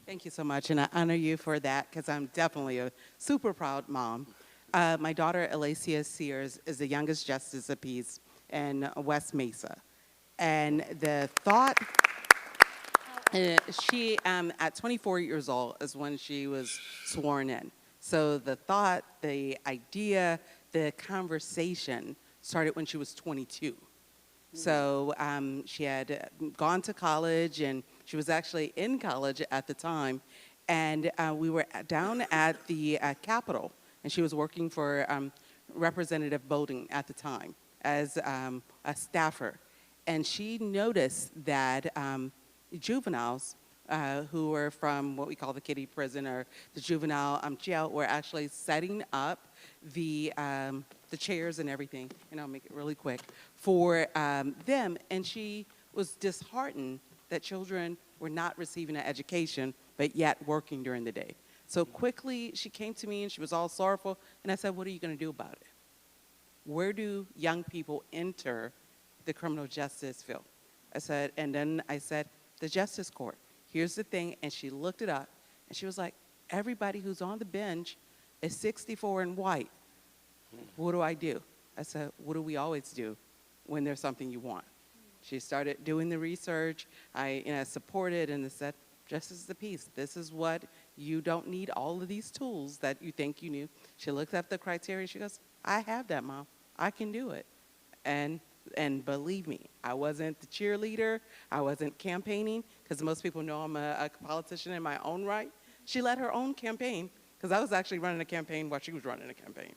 Thank you so much, and I honor you for that because I'm definitely a super proud mom. My daughter, Kiana Sears, is the youngest justice of peace in West Mesa. And the thought, she, at 24 years old, is when she was sworn in. So the thought, the idea, the conversation started when she was 22. So she had gone to college, and she was actually in college at the time. And we were down at the Capitol, and she was working for Representative Bowden at the time as a staffer. And she noticed that juveniles who were from what we call the kiddie prison or the juvenile jail were actually setting up the chairs and everything, and I'll make it really quick, for them. And she was disheartened that children were not receiving an education, but yet working during the day. So quickly, she came to me, and she was all sorrowful, and I said, what are you going to do about it? Where do young people enter the criminal justice field? I said, and then I said, the justice court. Here's the thing, and she looked it up, and she was like, everybody who's on the bench is 64 and white. What do I do? I said, what do we always do when there's something you want? She started doing the research. I supported, and I said, justice is the peace. This is what you don't need all of these tools that you think you knew. She looked up the criteria. She goes, I have that, Mom. I can do it. And believe me, I wasn't the cheerleader. I wasn't campaigning, because most people know I'm a politician in my own right. She led her own campaign, because I was actually running a campaign while she was running a campaign.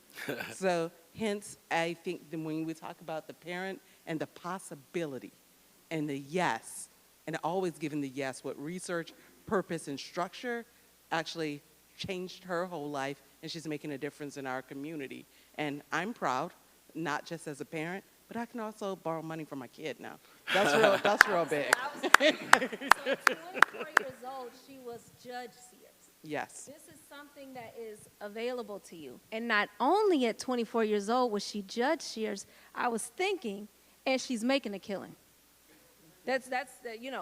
So hence, I think that when we talk about the parent and the possibility and the yes, and always giving the yes with research, purpose, and structure, actually changed her whole life, and she's making a difference in our community. And I'm proud, not just as a parent, but I can also borrow money from my kid now. That's real big. So 24 years old, she was Judge Sears. Yes. This is something that is available to you. And not only at 24 years old was she Judge Sears, I was thinking, and she's making a killing. That's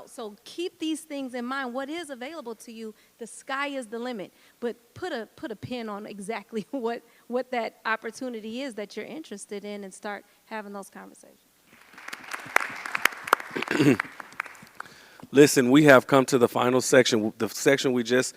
so keep these things in mind. What is available to you, the sky is the limit. But put a pin on exactly what that opportunity is that you're interested in, and start having those conversations. Listen, we have come to the final section. The section we just,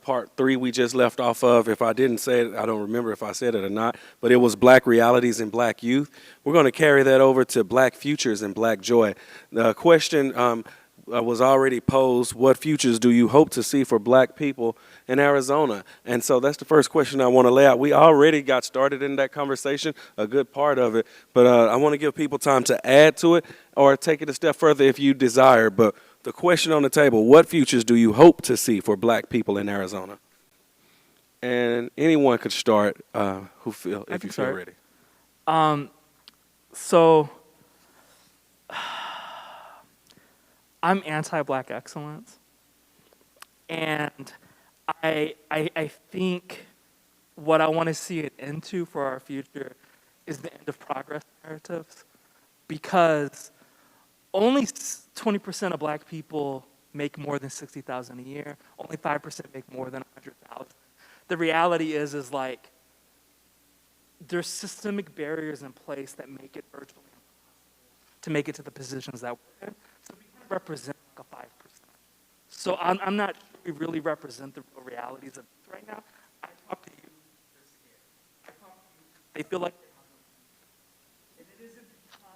part 3 we just left off of. If I didn't say it, I don't remember if I said it or not, but it was Black Realities in Black Youth. We're going to carry that over to Black Futures and Black Joy. The question was already posed: what futures do you hope to see for Black people in Arizona? And so that's the first question I want to lay out. We already got started in that conversation, a good part of it, but I want to give people time to add to it or take it a step further if you desire. But the question on the table: what futures do you hope to see for Black people in Arizona? And anyone could start who feel, if you feel ready. So I'm anti-Black excellence, and I think what I want to see it into for our future is the end of progress narratives, because only 20% of Black people make more than $60,000 a year. Only 5% make more than $100,000. The reality is like there's systemic barriers in place that make it virtually impossible to make it to the positions that we're in. So we want to represent like a 5%. So I'm not sure we really represent the real realities of youth right now. I talk to you, they're scared. I talk to you, they feel like they have no future. And it isn't because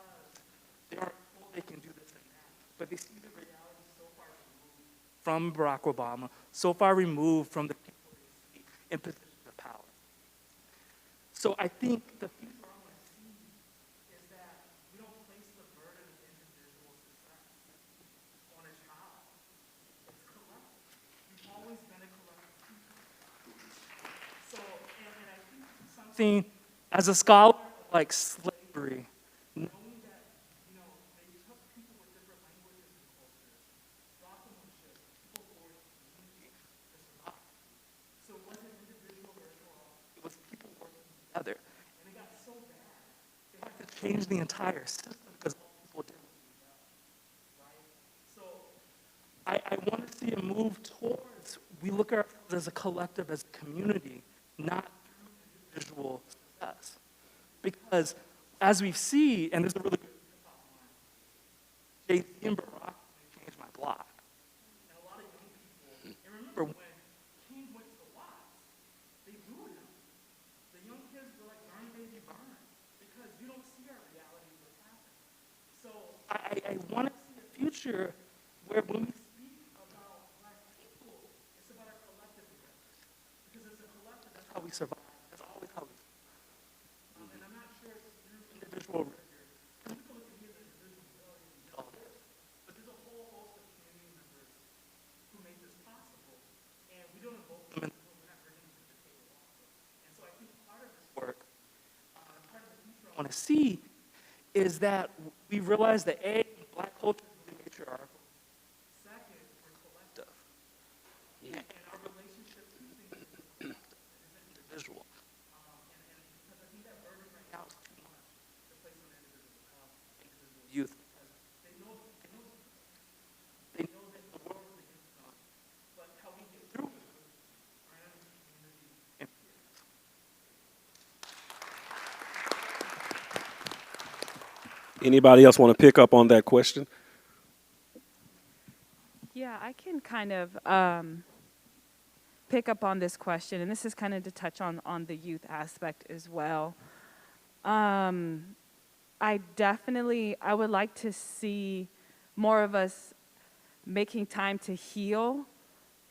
they aren't told they can do this and that, but they see the reality so far removed from Barack Obama, so far removed from the people they see in positions of power. So I think the future I want to see is that we don't place the burden of individual success on a child. It's collective. We've always been a collective people. So, and I think something, as a scholar like slavery, knowing that, they took people with different languages and cultures, brought them on ships, people forward to communicate to survive. So it wasn't individual versus change the entire system because all people did. Right? So I want to see a move towards, we look at ourselves as a collective, as a community, not through individual success. Because as we see, and this is a really good hip-hop line, Jay-Z and Barack changed my block. And a lot of young people, and remember when King went to the Watts, they booed him. The young kids were like, burn, baby, burn. Because you don't see our reality of what's happening. So I want to see a future where when we speak about Black people, it's about our collective endeavors. Because as a collective, that's how we survive. That's always how we survive. And I'm not sure it's through individual rigor. Because people look at me as an individual, you did all this. But there's a whole host of community members who make this possible. And we don't involve them in the room. We're not bringing them to the table also. And so I think part of this work, part of the future I want to see is that we realize that A, Black culture is really matriarchal. Second, we're collective. And our relationship to things is collective. It isn't individual. And because I think that burden right now is too much to place on individual youth. Because they know that the world is against them. But how we get through it is friends, community, and peers. Anybody else want to pick up on that question? Yeah, I can kind of pick up on this question, and this is kind of to touch on the youth aspect as well. I would like to see more of us making time to heal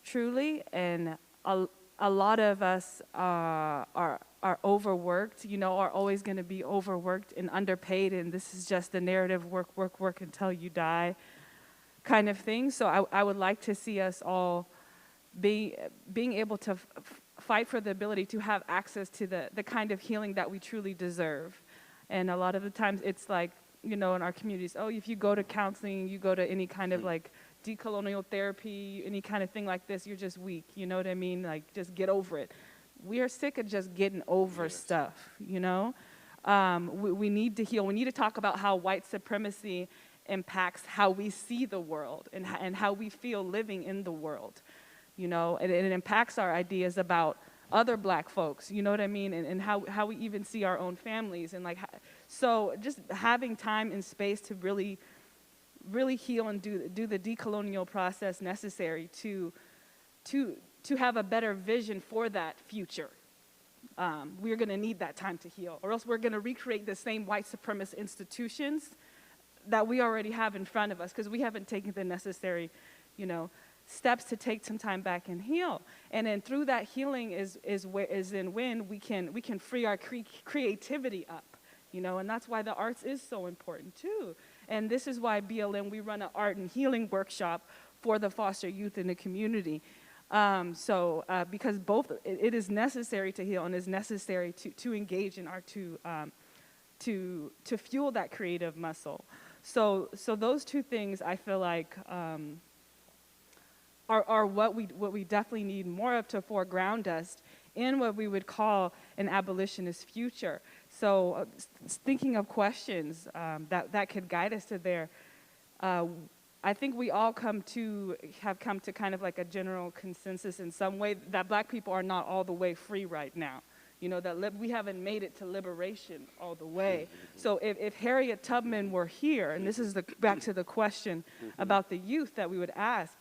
truly, and a lot of us are overworked, are always going to be overworked and underpaid, and this is just the narrative, work until you die kind of thing. So I would like to see us all being able to fight for the ability to have access to the kind of healing that we truly deserve. And a lot of the times it's like, in our communities, if you go to counseling, you go to any kind of like decolonial therapy, any kind of thing like this, you're just weak, you know what I mean? Like, just get over it. We are sick of just getting over stuff, we need to heal. We need to talk about how white supremacy impacts how we see the world and how we feel living in the world, and it impacts our ideas about other Black folks, you know what I mean, and how we even see our own families, and so just having time and space to really heal and do the decolonial process necessary to have a better vision for that future. We're going to need that time to heal, or else we're going to recreate the same white supremacist institutions that we already have in front of us, because we haven't taken the necessary, steps to take some time back and heal. And then through that healing is when we can free our creativity up, and that's why the arts is so important too. And this is why BLM, we run an art and healing workshop for the foster youth in the community. Because both, it is necessary to heal and is necessary to engage in art to fuel that creative muscle. So those two things I feel like are what we definitely need more of to foreground us in what we would call an abolitionist future. So thinking of questions that could guide us to there, I think we all have come to kind of like a general consensus in some way that Black people are not all the way free right now. That we haven't made it to liberation all the way. So if Harriet Tubman were here, and this is back to the question about the youth that we would ask,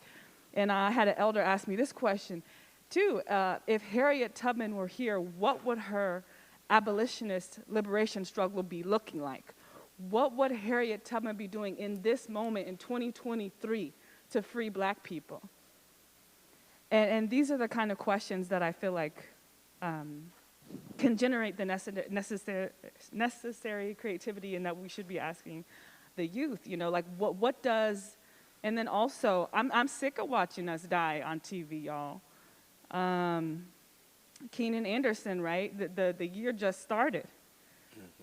and I had an elder ask me this question too, if Harriet Tubman were here, what would her abolitionist liberation struggle be looking like? What would Harriet Tubman be doing in this moment in 2023 to free Black people? And these are the kind of questions that I feel like can generate the necessary creativity, and that we should be asking the youth, what does, and then also, I'm sick of watching us die on TV, y'all. Keenan Anderson, right? The year just started.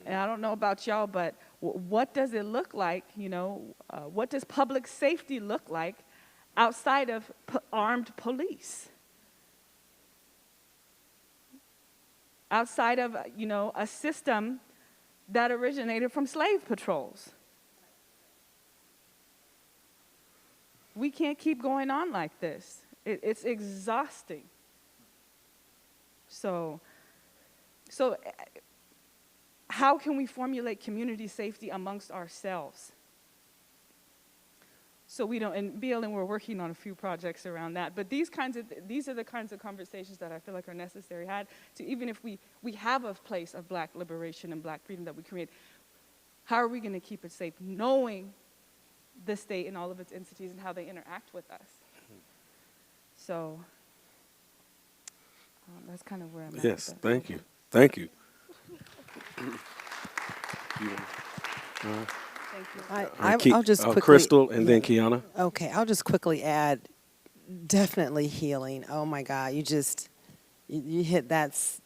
And I don't know about y'all, but what does it look like, what does public safety look like outside of armed police? Outside of, a system that originated from slave patrols. We can't keep going on like this. It's exhausting. So how can we formulate community safety amongst ourselves? So we don't, and BLM, we're working on a few projects around that, but these are the kinds of conversations that I feel like are necessary had to, even if we have a place of Black liberation and Black freedom that we create, how are we going to keep it safe, knowing the state and all of its entities and how they interact with us? So that's kind of where I'm at. Yes, thank you. Thank you. Thank you. I'll just quickly. Crystal and then Kiana. Okay, I'll just quickly add, definitely healing. Oh my God, you hit that's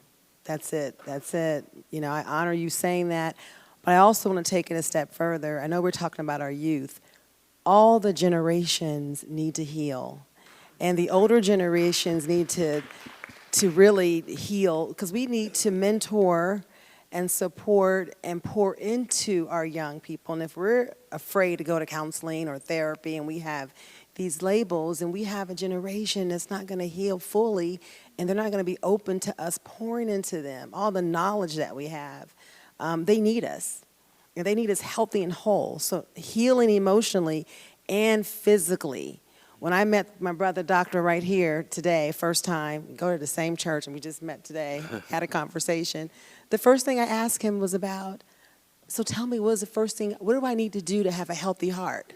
it. You know, I honor you saying that, but I also want to take it a step further. I know we're talking about our youth. All the generations need to heal, and the older generations need to really heal, because we need to mentor and support and pour into our young people. And if we're afraid to go to counseling or therapy and we have these labels and we have a generation that's not going to heal fully and they're not going to be open to us pouring into them all the knowledge that we have, they need us. And they need us healthy and whole. So healing emotionally and physically. When I met my brother, doctor, right here today, first time, go to the same church, and we just met today, had a conversation. The first thing I asked him was about, so tell me, what was the first thing, what do I need to do to have a healthy heart?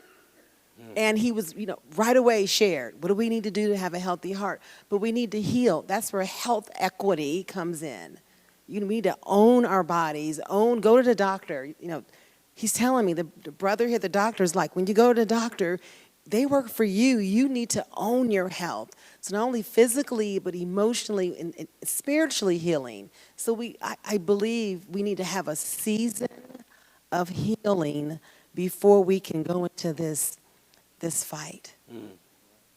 And he was, right away shared, what do we need to do to have a healthy heart? But we need to heal. That's where health equity comes in. You need to own our bodies, go to the doctor. He's telling me, the brother here, the doctor's like, when you go to the doctor, they work for you. You need to own your health. So not only physically, but emotionally and spiritually healing. So I believe we need to have a season of healing before we can go into this fight.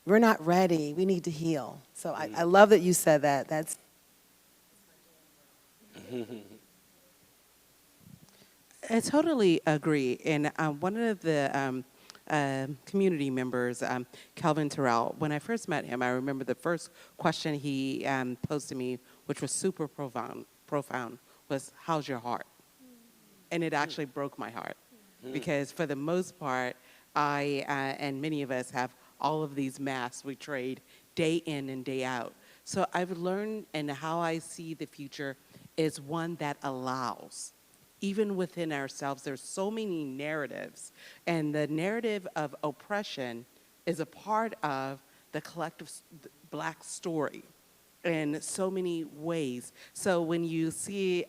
We're not ready. We need to heal. So I love that you said that. That's I totally agree. And one of the community members, Calvin Terrell, when I first met him, I remember the first question he posed to me, which was super profound, was, how's your heart? And it actually broke my heart. Because for the most part, I and many of us have all of these masks we trade day in and day out. So I've learned, and how I see the future is one that allows. Even within ourselves, there's so many narratives, and the narrative of oppression is a part of the collective Black story in so many ways. So when you see,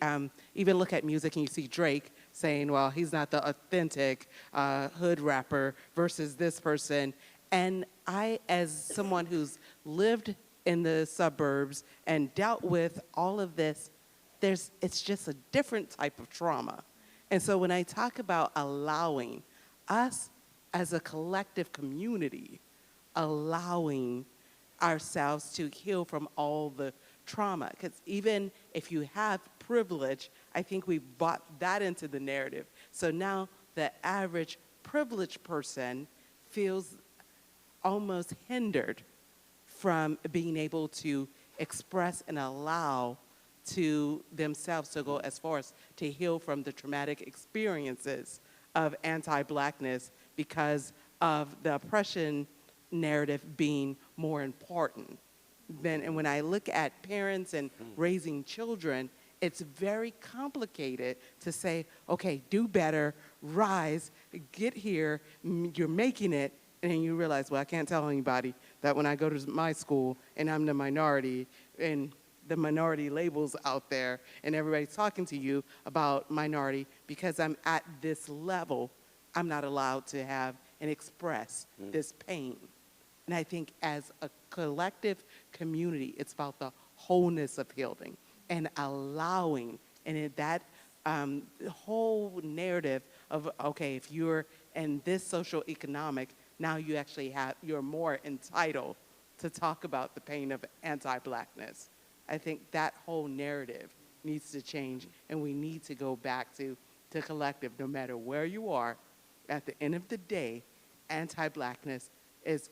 even look at music and you see Drake saying, well, he's not the authentic hood rapper versus this person. And I, as someone who's lived in the suburbs and dealt with all of this, it's just a different type of trauma. And so when I talk about allowing us as a collective community, allowing ourselves to heal from all the trauma, because even if you have privilege, I think we bought that into the narrative. So now the average privileged person feels almost hindered from being able to express and allow to themselves to go as far as to heal from the traumatic experiences of anti-Blackness because of the oppression narrative being more important. And when I look at parents and raising children, it's very complicated to say, okay, do better, rise, get here, you're making it, and then you realize, well, I can't tell anybody that when I go to my school and I'm the minority and the minority labels out there and everybody's talking to you about minority, because I'm at this level, I'm not allowed to have and express this pain. And I think as a collective community, it's about the wholeness of healing and allowing, and that whole narrative of, okay, if you're in this social economic, now you actually you're more entitled to talk about the pain of anti-Blackness. I think that whole narrative needs to change, and we need to go back to to collective, no matter where you are, at the end of the day, anti-Blackness is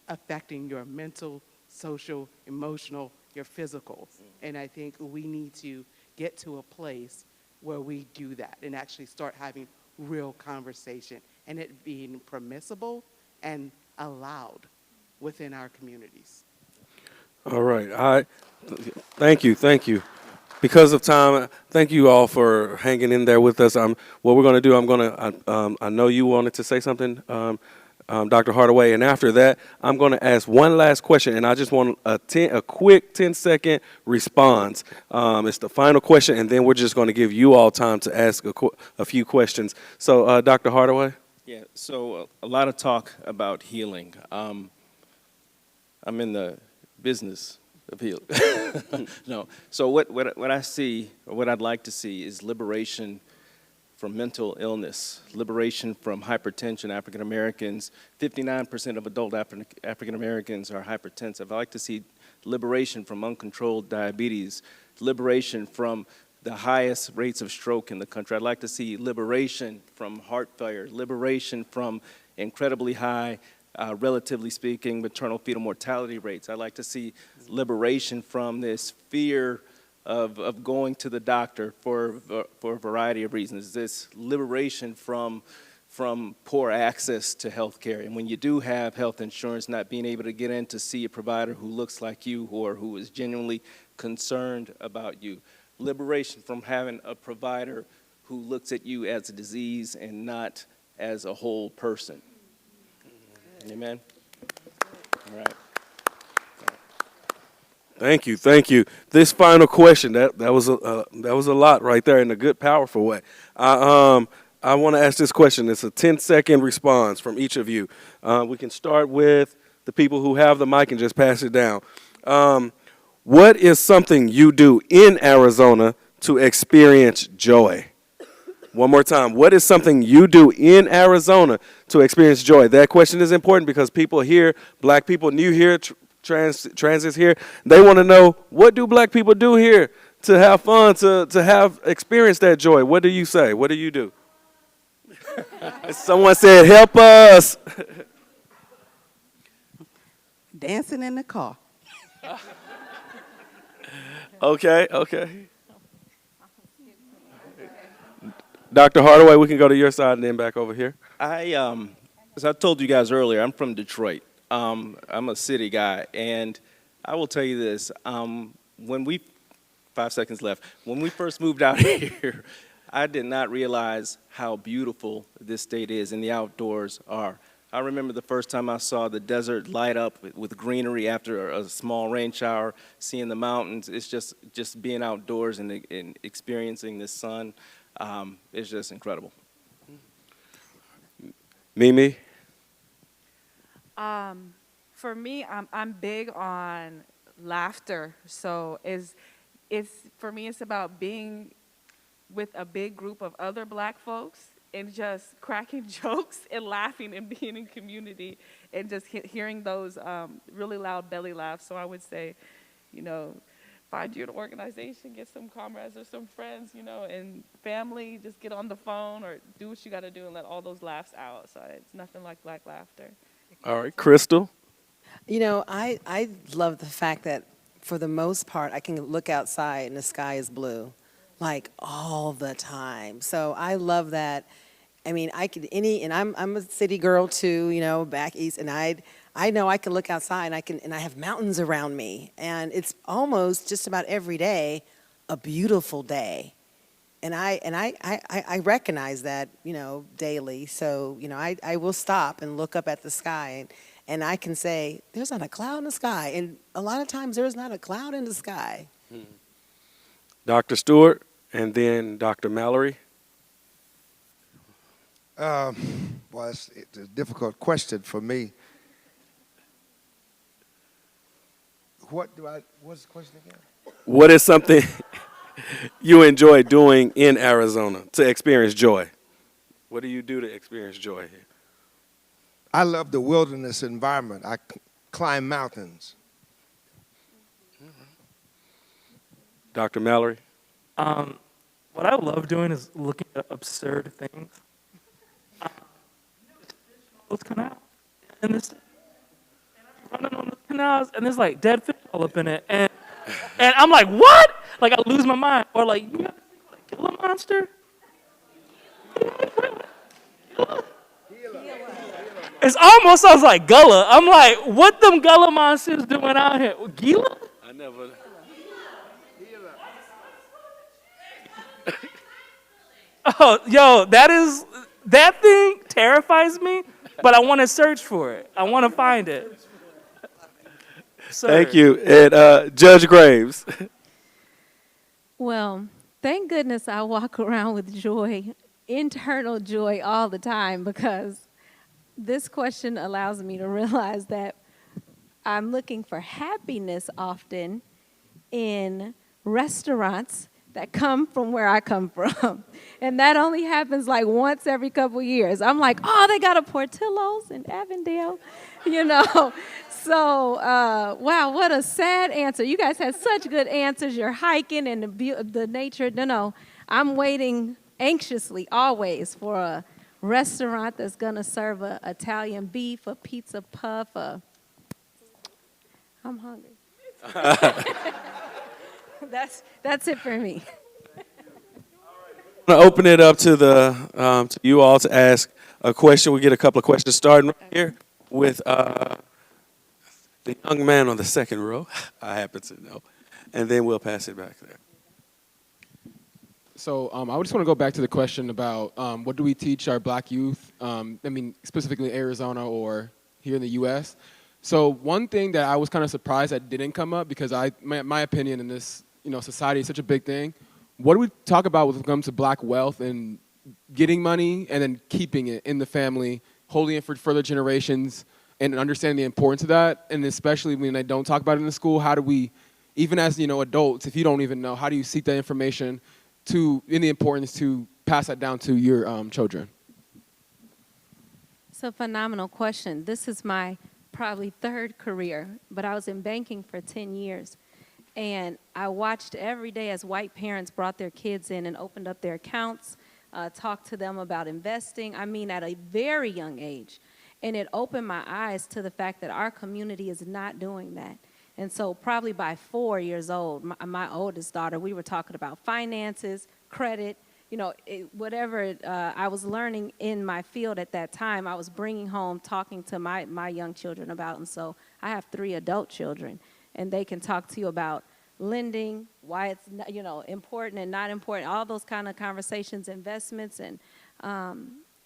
affecting your mental, social, emotional, your physical. And I think we need to get to a place where we do that and actually start having real conversation and it being permissible and allowed within our communities. All right. Thank you. Because of time, thank you all for hanging in there with us. What we're going to do, I know you wanted to say something, Dr. Hardaway, and after that, I'm going to ask one last question, and I just want a quick 10-second response. It's the final question, and then we're just going to give you all time to ask a few questions. So, Dr. Hardaway? Yeah, so a lot of talk about healing. I'm in the business of healing. No, so what I see, or what I'd like to see, is liberation from mental illness, liberation from hypertension. African Americans, 59% of adult African Americans are hypertensive. I'd like to see liberation from uncontrolled diabetes, liberation from the highest rates of stroke in the country. I'd like to see liberation from heart failure, liberation from incredibly high, relatively speaking, maternal fetal mortality rates. I'd like to see liberation from this fear of going to the doctor for a variety of reasons, this liberation from poor access to health care. And when you do have health insurance, not being able to get in to see a provider who looks like you or who is genuinely concerned about you. Liberation from having a provider who looks at you as a disease and not as a whole person. Amen? All right. Thank you. This final question, that was a lot right there in a good, powerful way. I want to ask this question. It's a 10-second response from each of you. We can start with the people who have the mic and just pass it down. What is something you do in Arizona to experience joy? One more time. What is something you do in Arizona to experience joy? That question is important because people here, black people, new here, transits here, they want to know, what do black people do here to have fun, to have experienced that joy? What do you say? What do you do? Someone said, help us. Dancing in the car. Okay. Dr. Hardaway, we can go to your side and then back over here. As I told you guys earlier, I'm from Detroit. I'm a city guy, and I will tell you this. 5 seconds left. When we first moved out here, I did not realize how beautiful this state is and the outdoors are. I remember the first time I saw the desert light up with greenery after a small rain shower, seeing the mountains. It's just being outdoors and experiencing the sun. It's just incredible. Mimi? For me, I'm big on laughter. So for me, it's about being with a big group of other black folks and just cracking jokes and laughing and being in community and just hearing those really loud belly laughs. So I would say, find you an organization, get some comrades or some friends, and family, just get on the phone or do what you got to do and let all those laughs out. So it's nothing like black laughter. All right, Crystal? I love the fact that for the most part, I can look outside and the sky is blue, like all the time. So I love that. I mean, and I'm a city girl too, back east, and I know I can look outside and I have mountains around me, and it's almost just about every day a beautiful day. And I recognize that, daily. So, I will stop and look up at the sky and I can say, there's not a cloud in the sky. And a lot of times there's not a cloud in the sky. Dr. Stewart and then Dr. Mallory. Well, it's a difficult question for me. What's the question again? What is something you enjoy doing in Arizona to experience joy? What do you do to experience joy here? I love the wilderness environment. I climb mountains. Dr. Mallory? what I love doing is looking at absurd things. Those canals and this, and I'm running on those canals, and there's like dead fish all up in it, and I'm like, what? Like I lose my mind. Or like, you ever see like Gila monster? It's almost sounds like Gullah. I'm like, what them Gullah monsters doing out here? Gila? I never. Oh, yo, that thing terrifies me, but I want to search for it. I want to find it. Sir. Thank you. And Judge Graves. Well, thank goodness I walk around with joy, internal joy all the time, because this question allows me to realize that I'm looking for happiness often in restaurants that come from where I come from. And that only happens like once every couple years. I'm like, oh, they got a Portillo's in Avondale, you know. So, wow, what a sad answer. You guys had such good answers. You're hiking and the nature. No, I'm waiting anxiously always for a restaurant that's going to serve a Italian beef, a pizza puff. I'm hungry. That's it for me. I'm going to open it up to to you all to ask a question. We get a couple of questions starting right here with the young man on the second row. I happen to know. And then we'll pass it back there. So I just want to go back to the question about what do we teach our black youth, specifically Arizona or here in the U.S. So one thing that I was kind of surprised that didn't come up, because my opinion in this society is such a big thing. What do we talk about when it comes to black wealth and getting money and then keeping it in the family, holding it for further generations, and understanding the importance of that? And especially when they don't talk about it in the school, how do we, even as adults, if you don't even know, how do you seek that information in the importance to pass that down to your children? It's a phenomenal question. This is my probably third career, but I was in banking for 10 years. And I watched every day as white parents brought their kids in and opened up their accounts, talked to them about investing, at a very young age. And it opened my eyes to the fact that our community is not doing that. And so probably by 4 years old, my oldest daughter, we were talking about finances, credit, whatever I was learning in my field at that time, I was bringing home, talking to my young children about. And so I have 3 adult children, and they can talk to you about lending, why it's important and not important, all those kind of conversations, investments. And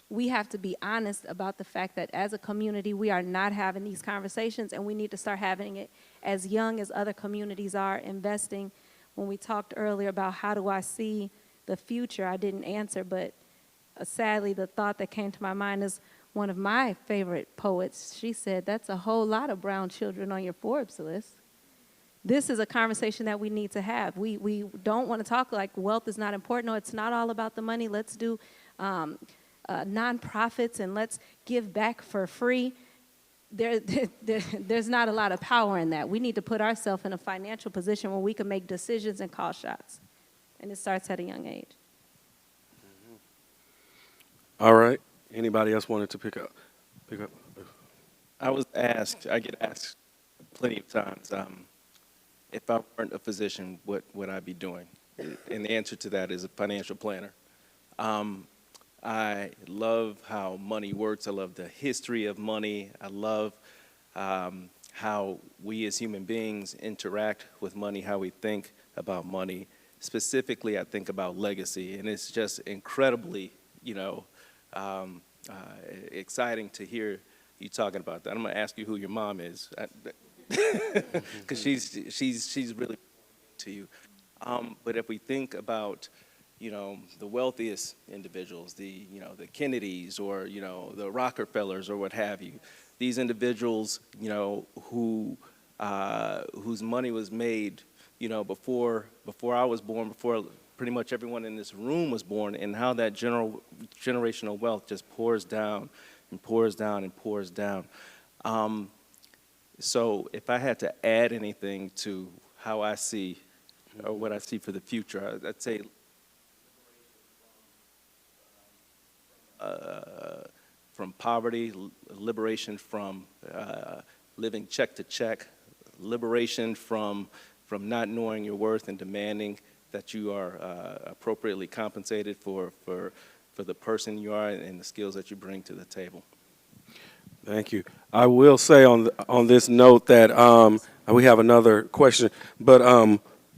we have to be honest about the fact that as a community, we are not having these conversations, and we need to start having it as young as other communities are investing. When we talked earlier about how do I see the future, I didn't answer, but sadly the thought that came to my mind is one of my favorite poets. She said, that's a whole lot of brown children on your Forbes list. This is a conversation that we need to have. We don't want to talk like wealth is not important. No, it's not all about the money. Let's do nonprofits and let's give back for free. There's not a lot of power in that. We need to put ourselves in a financial position where we can make decisions and call shots. And it starts at a young age. All right. Anybody else wanted to pick up? I get asked plenty of times, if I weren't a physician, what would I be doing? And the answer to that is a financial planner. I love how money works. I love the history of money. I love how we as human beings interact with money, how we think about money. Specifically, I think about legacy, and it's just incredibly, exciting to hear you talking about that. I'm going to ask you who your mom is, because she's really to you. But if we think about, the wealthiest individuals, the Kennedys or, the Rockefellers or what have you, these individuals, whose money was made, before I was born, before pretty much everyone in this room was born, and how that generational wealth just pours down and pours down and pours down. So if I had to add anything to how I see or what I see for the future, I'd say from poverty, liberation from living check to check, liberation from not knowing your worth and demanding that you are appropriately compensated for the person you are and the skills that you bring to the table. Thank you. I will say on this note that we have another question, but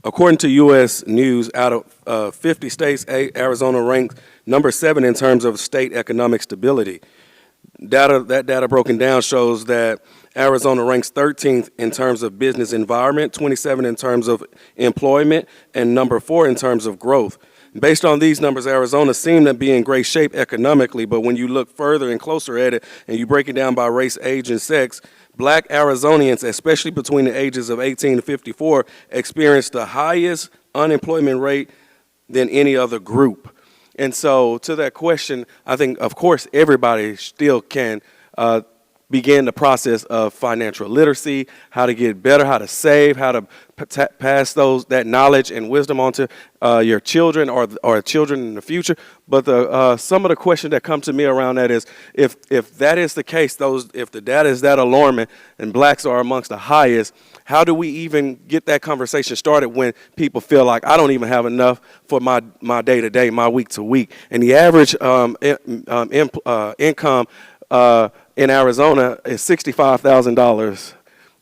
according to U.S. News, out of 50 states, Arizona ranks number 7 in terms of state economic stability. That data broken down shows that Arizona ranks 13th in terms of business environment, 27 in terms of employment, and number 4 in terms of growth. Based on these numbers, Arizona seemed to be in great shape economically, but when you look further and closer at it and you break it down by race, age, and sex, Black Arizonians, especially between the ages of 18 to 54, experienced the highest unemployment rate than any other group. And so to that question, I think, of course, everybody still can begin the process of financial literacy, how to get better, how to save, how to pass that knowledge and wisdom onto your children or children in the future. But some of the questions that come to me around that is, if that is the case, if the data is that alarming and blacks are amongst the highest, how do we even get that conversation started when people feel like I don't even have enough for my day-to-day, my week-to-week? And the average income in Arizona is $65,000.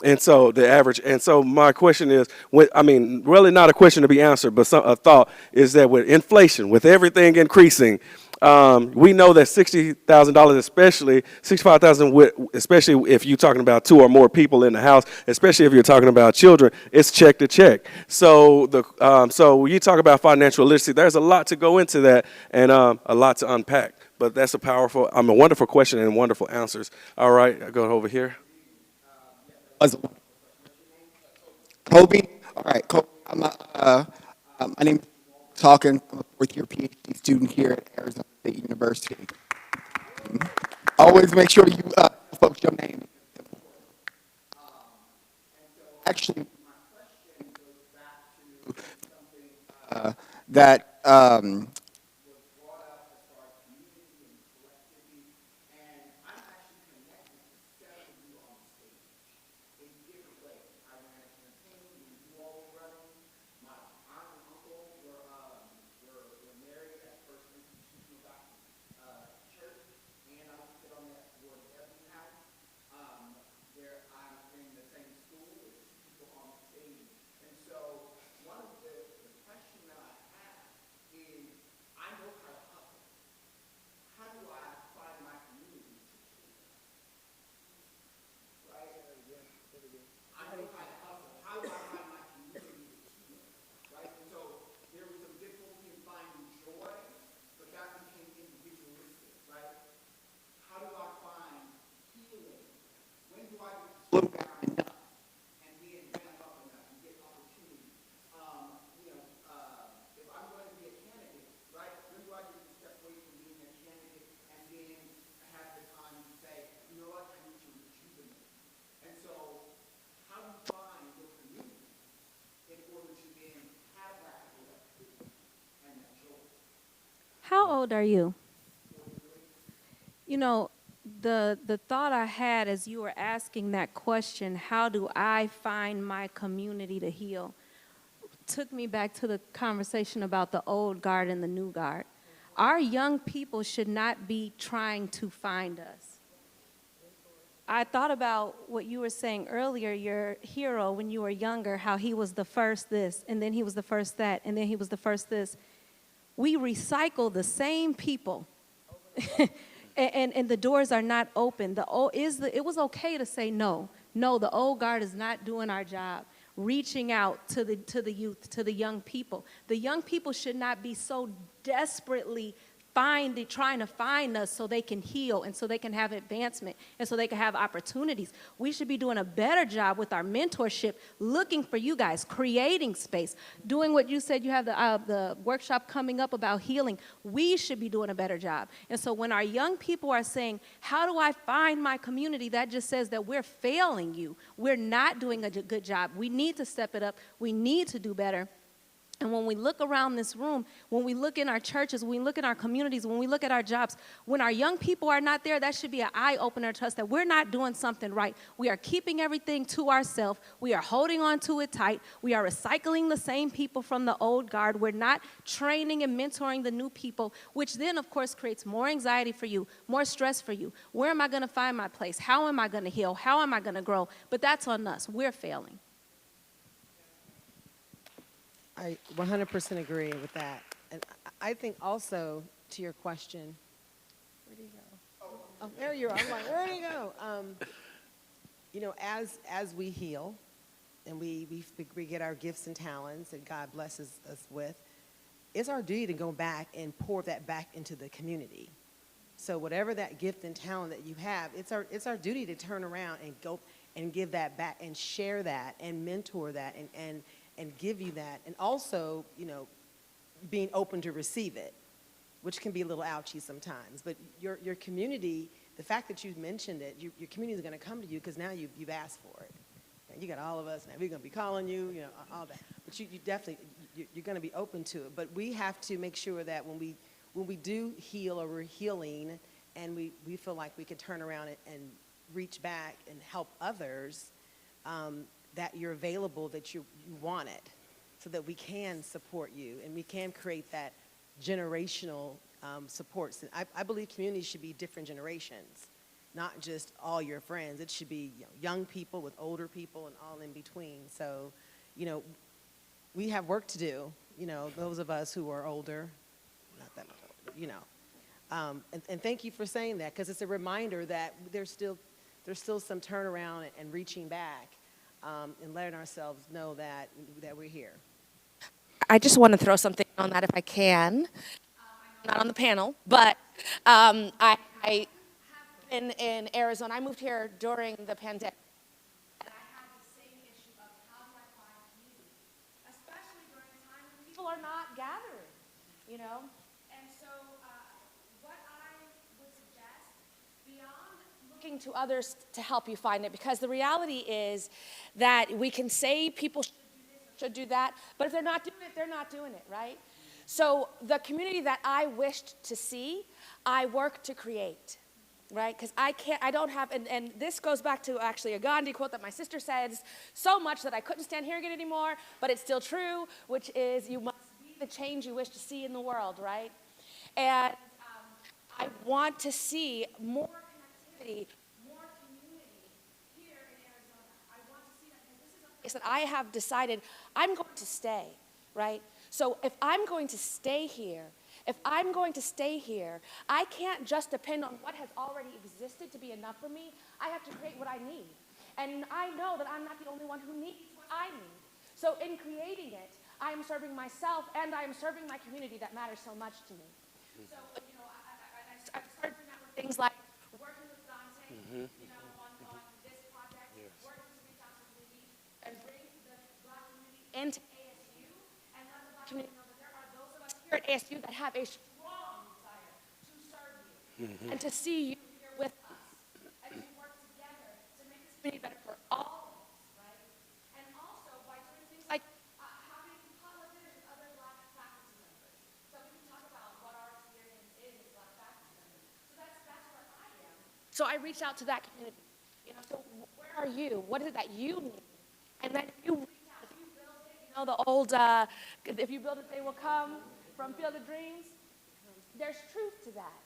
And so the average, and so my question is, really not a question to be answered, but a thought is that with inflation, with everything increasing, we know that $60,000, especially $65,000, especially if you're talking about 2 or more people in the house, especially if you're talking about children, it's check to check. So so when you talk about financial literacy, there's a lot to go into that and a lot to unpack. But that's a wonderful question and wonderful answers. All right, I'll go over here. Kobe. All right, Kobe. My name is Talking. I'm a 4th-year PhD student here at Arizona State University. Always make sure you folks your name. Actually, my question goes back to something that was brought up as far as community and collectivity, and I'm actually connected to several of you on stage in different ways. I ran a campaign when you all were running. My aunt and uncle were married at First Institutional Baptist Church, and I was sit on that board of Every House, where I'm in the same school with people on the stage. And so one of the question that I have is, I know how to hustle. How do I find my community? Right? I know how to hustle. How do I find my community? Right? And so there was some difficulty in finding joy, but that became individualistic, right? How do I find healing? When do I slow down enough and then ramp up enough and get opportunity? If I'm going to be a candidate, right? When do I get to step away from being a candidate and then have the time to say, you know what, I need to rejuvenate? And so, how do you find your community in order to then have that collectivity and that joy? How old are you? You know, the thought I had as you were asking that question, how do I find my community to heal, took me back to the conversation about the old guard and the new guard. Our young people should not be trying to find us. I thought about what you were saying earlier, your hero when you were younger, how he was the first this, and then he was the first that, and then he was the first this. We recycle the same people. And the doors are not open. It was okay to say no. No, the old guard is not doing our job. Reaching out to the youth, to the young people. The young people should not be so desperately trying to find us so they can heal and so they can have advancement and so they can have opportunities. We should be doing a better job with our mentorship, looking for you guys, creating space, doing what you said. You have the workshop coming up about healing. We should be doing a better job. And so when our young people are saying, how do I find my community? That just says that we're failing you. We're not doing a good job. We need to step it up. We need to do better. And when we look around this room, when we look in our churches, when we look in our communities, when we look at our jobs, when our young people are not there, that should be an eye-opener to us that we're not doing something right. We are keeping everything to ourselves. We are holding on to it tight. We are recycling the same people from the old guard. We're not training and mentoring the new people, which then, of course, creates more anxiety for you, more stress for you. Where am I going to find my place? How am I going to heal? How am I going to grow? But that's on us. We're failing. I 100% agree with that. And I think also to your question, where'd he go? Oh, there you are. I'm like, where'd he go? You know, as we heal and we get our gifts and talents that God blesses us with, it's our duty to go back and pour that back into the community. So whatever that gift and talent that you have, it's our duty to turn around and go and give that back and share that and mentor that and give you that. And also, you know, being open to receive it, which can be a little ouchy sometimes. But your community, the fact that you've mentioned it, your community is going to come to you because now you've asked for it. And you got all of us now. We're going to be calling you, you know, all that. But you definitely, you're going to be open to it. But we have to make sure that when we do heal or we're healing and we feel like we can turn around and reach back and help others, that you're available, that you want it, so that we can support you and we can create that generational supports. And I believe communities should be different generations, not just all your friends. It should be, you know, young people with older people and all in between. So, you know, we have work to do, you know, those of us who are older, not that much older, you know. And thank you for saying that, because it's a reminder that there's still some turnaround and reaching back. And letting ourselves know that we're here. I just want to throw something on that if I can. I'm not on the panel, but I have been in Arizona. I moved here during the pandemic. And I had the same issue of how do I find community, especially during a time when people are not gathering, you know? And so what I would suggest, beyond looking to others to help you find it, because the reality is that we can say people should do this or should do that, but if they're not doing it, they're not doing it, right? So the community that I wished to see, I work to create, right? Because I don't have, and this goes back to actually a Gandhi quote that my sister says so much that I couldn't stand hearing it anymore, but it's still true, which is you must be the change you wish to see in the world, right? And I want to see more connectivity, more community here in Arizona. I want to see that, because this is a place that I have decided I'm going to stay, right? So if I'm going to stay here, I can't just depend on what has already existed to be enough for me. I have to create what I need. And I know that I'm not the only one who needs what I need. So in creating it, I am serving myself and I am serving my community that matters so much to me. So, you know, I started doing that with things like working with Dontá, you know, on this project, working to reach out to the community and bring the Black community into ASU and let the Black community know that there are those of us here at ASU that have a strong desire to serve you and to see you here with us and to work together to make this community better for all of us, right? And also by doing things like having public dinners with other Black faculty members, so we can talk about what our experience is as Black faculty members. So that's where I am. So I reached out to that community. You know, so where are you? What is it that you need? And then you reach out. If you build it, you know, the old, if you build it, they will come from Field of Dreams. There's truth to that.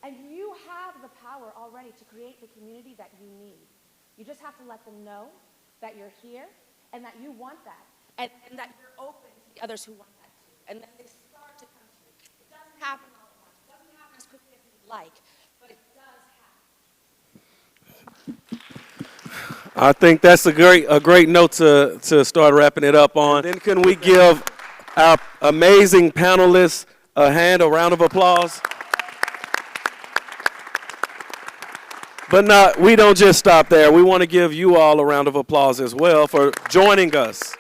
And you have the power already to create the community that you need. You just have to let them know that you're here and that you want that. And that you're open to the others who want that too. And then they start to come to you. It doesn't happen all at once. It doesn't happen as quickly as we'd like, but it does happen. I think that's a great note to start wrapping it up on. And then can we give our amazing panelists a round of applause? But we don't just stop there. We want to give you all a round of applause as well for joining us.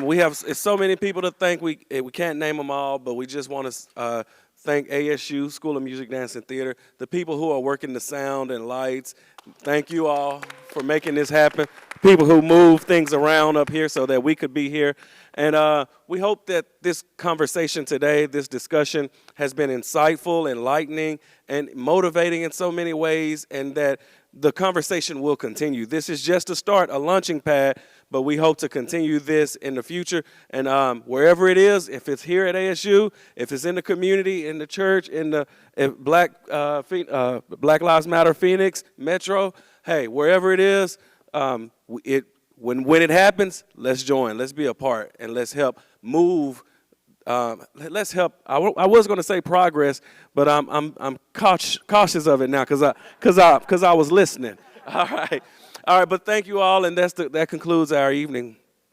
We have so many people to thank. We can't name them all, but we just want to thank ASU School of Music, Dance, and Theater, the people who are working the sound and lights. Thank you all for making this happen. people who move things around up here so that we could be here. And we hope that this conversation today, this discussion, has been insightful, enlightening, and motivating in so many ways, and that the conversation will continue. This is just a start, a launching pad, but we hope to continue this in the future. And wherever it is, if it's here at ASU, if it's in the community, in the church, in the Black Lives Matter Phoenix, Metro, hey, wherever it is, when it happens, let's join, let's be a part, and let's help move. Let's help. I was going to say progress, but I'm cautious of it now because I was listening. All right. But thank you all, and that concludes our evening.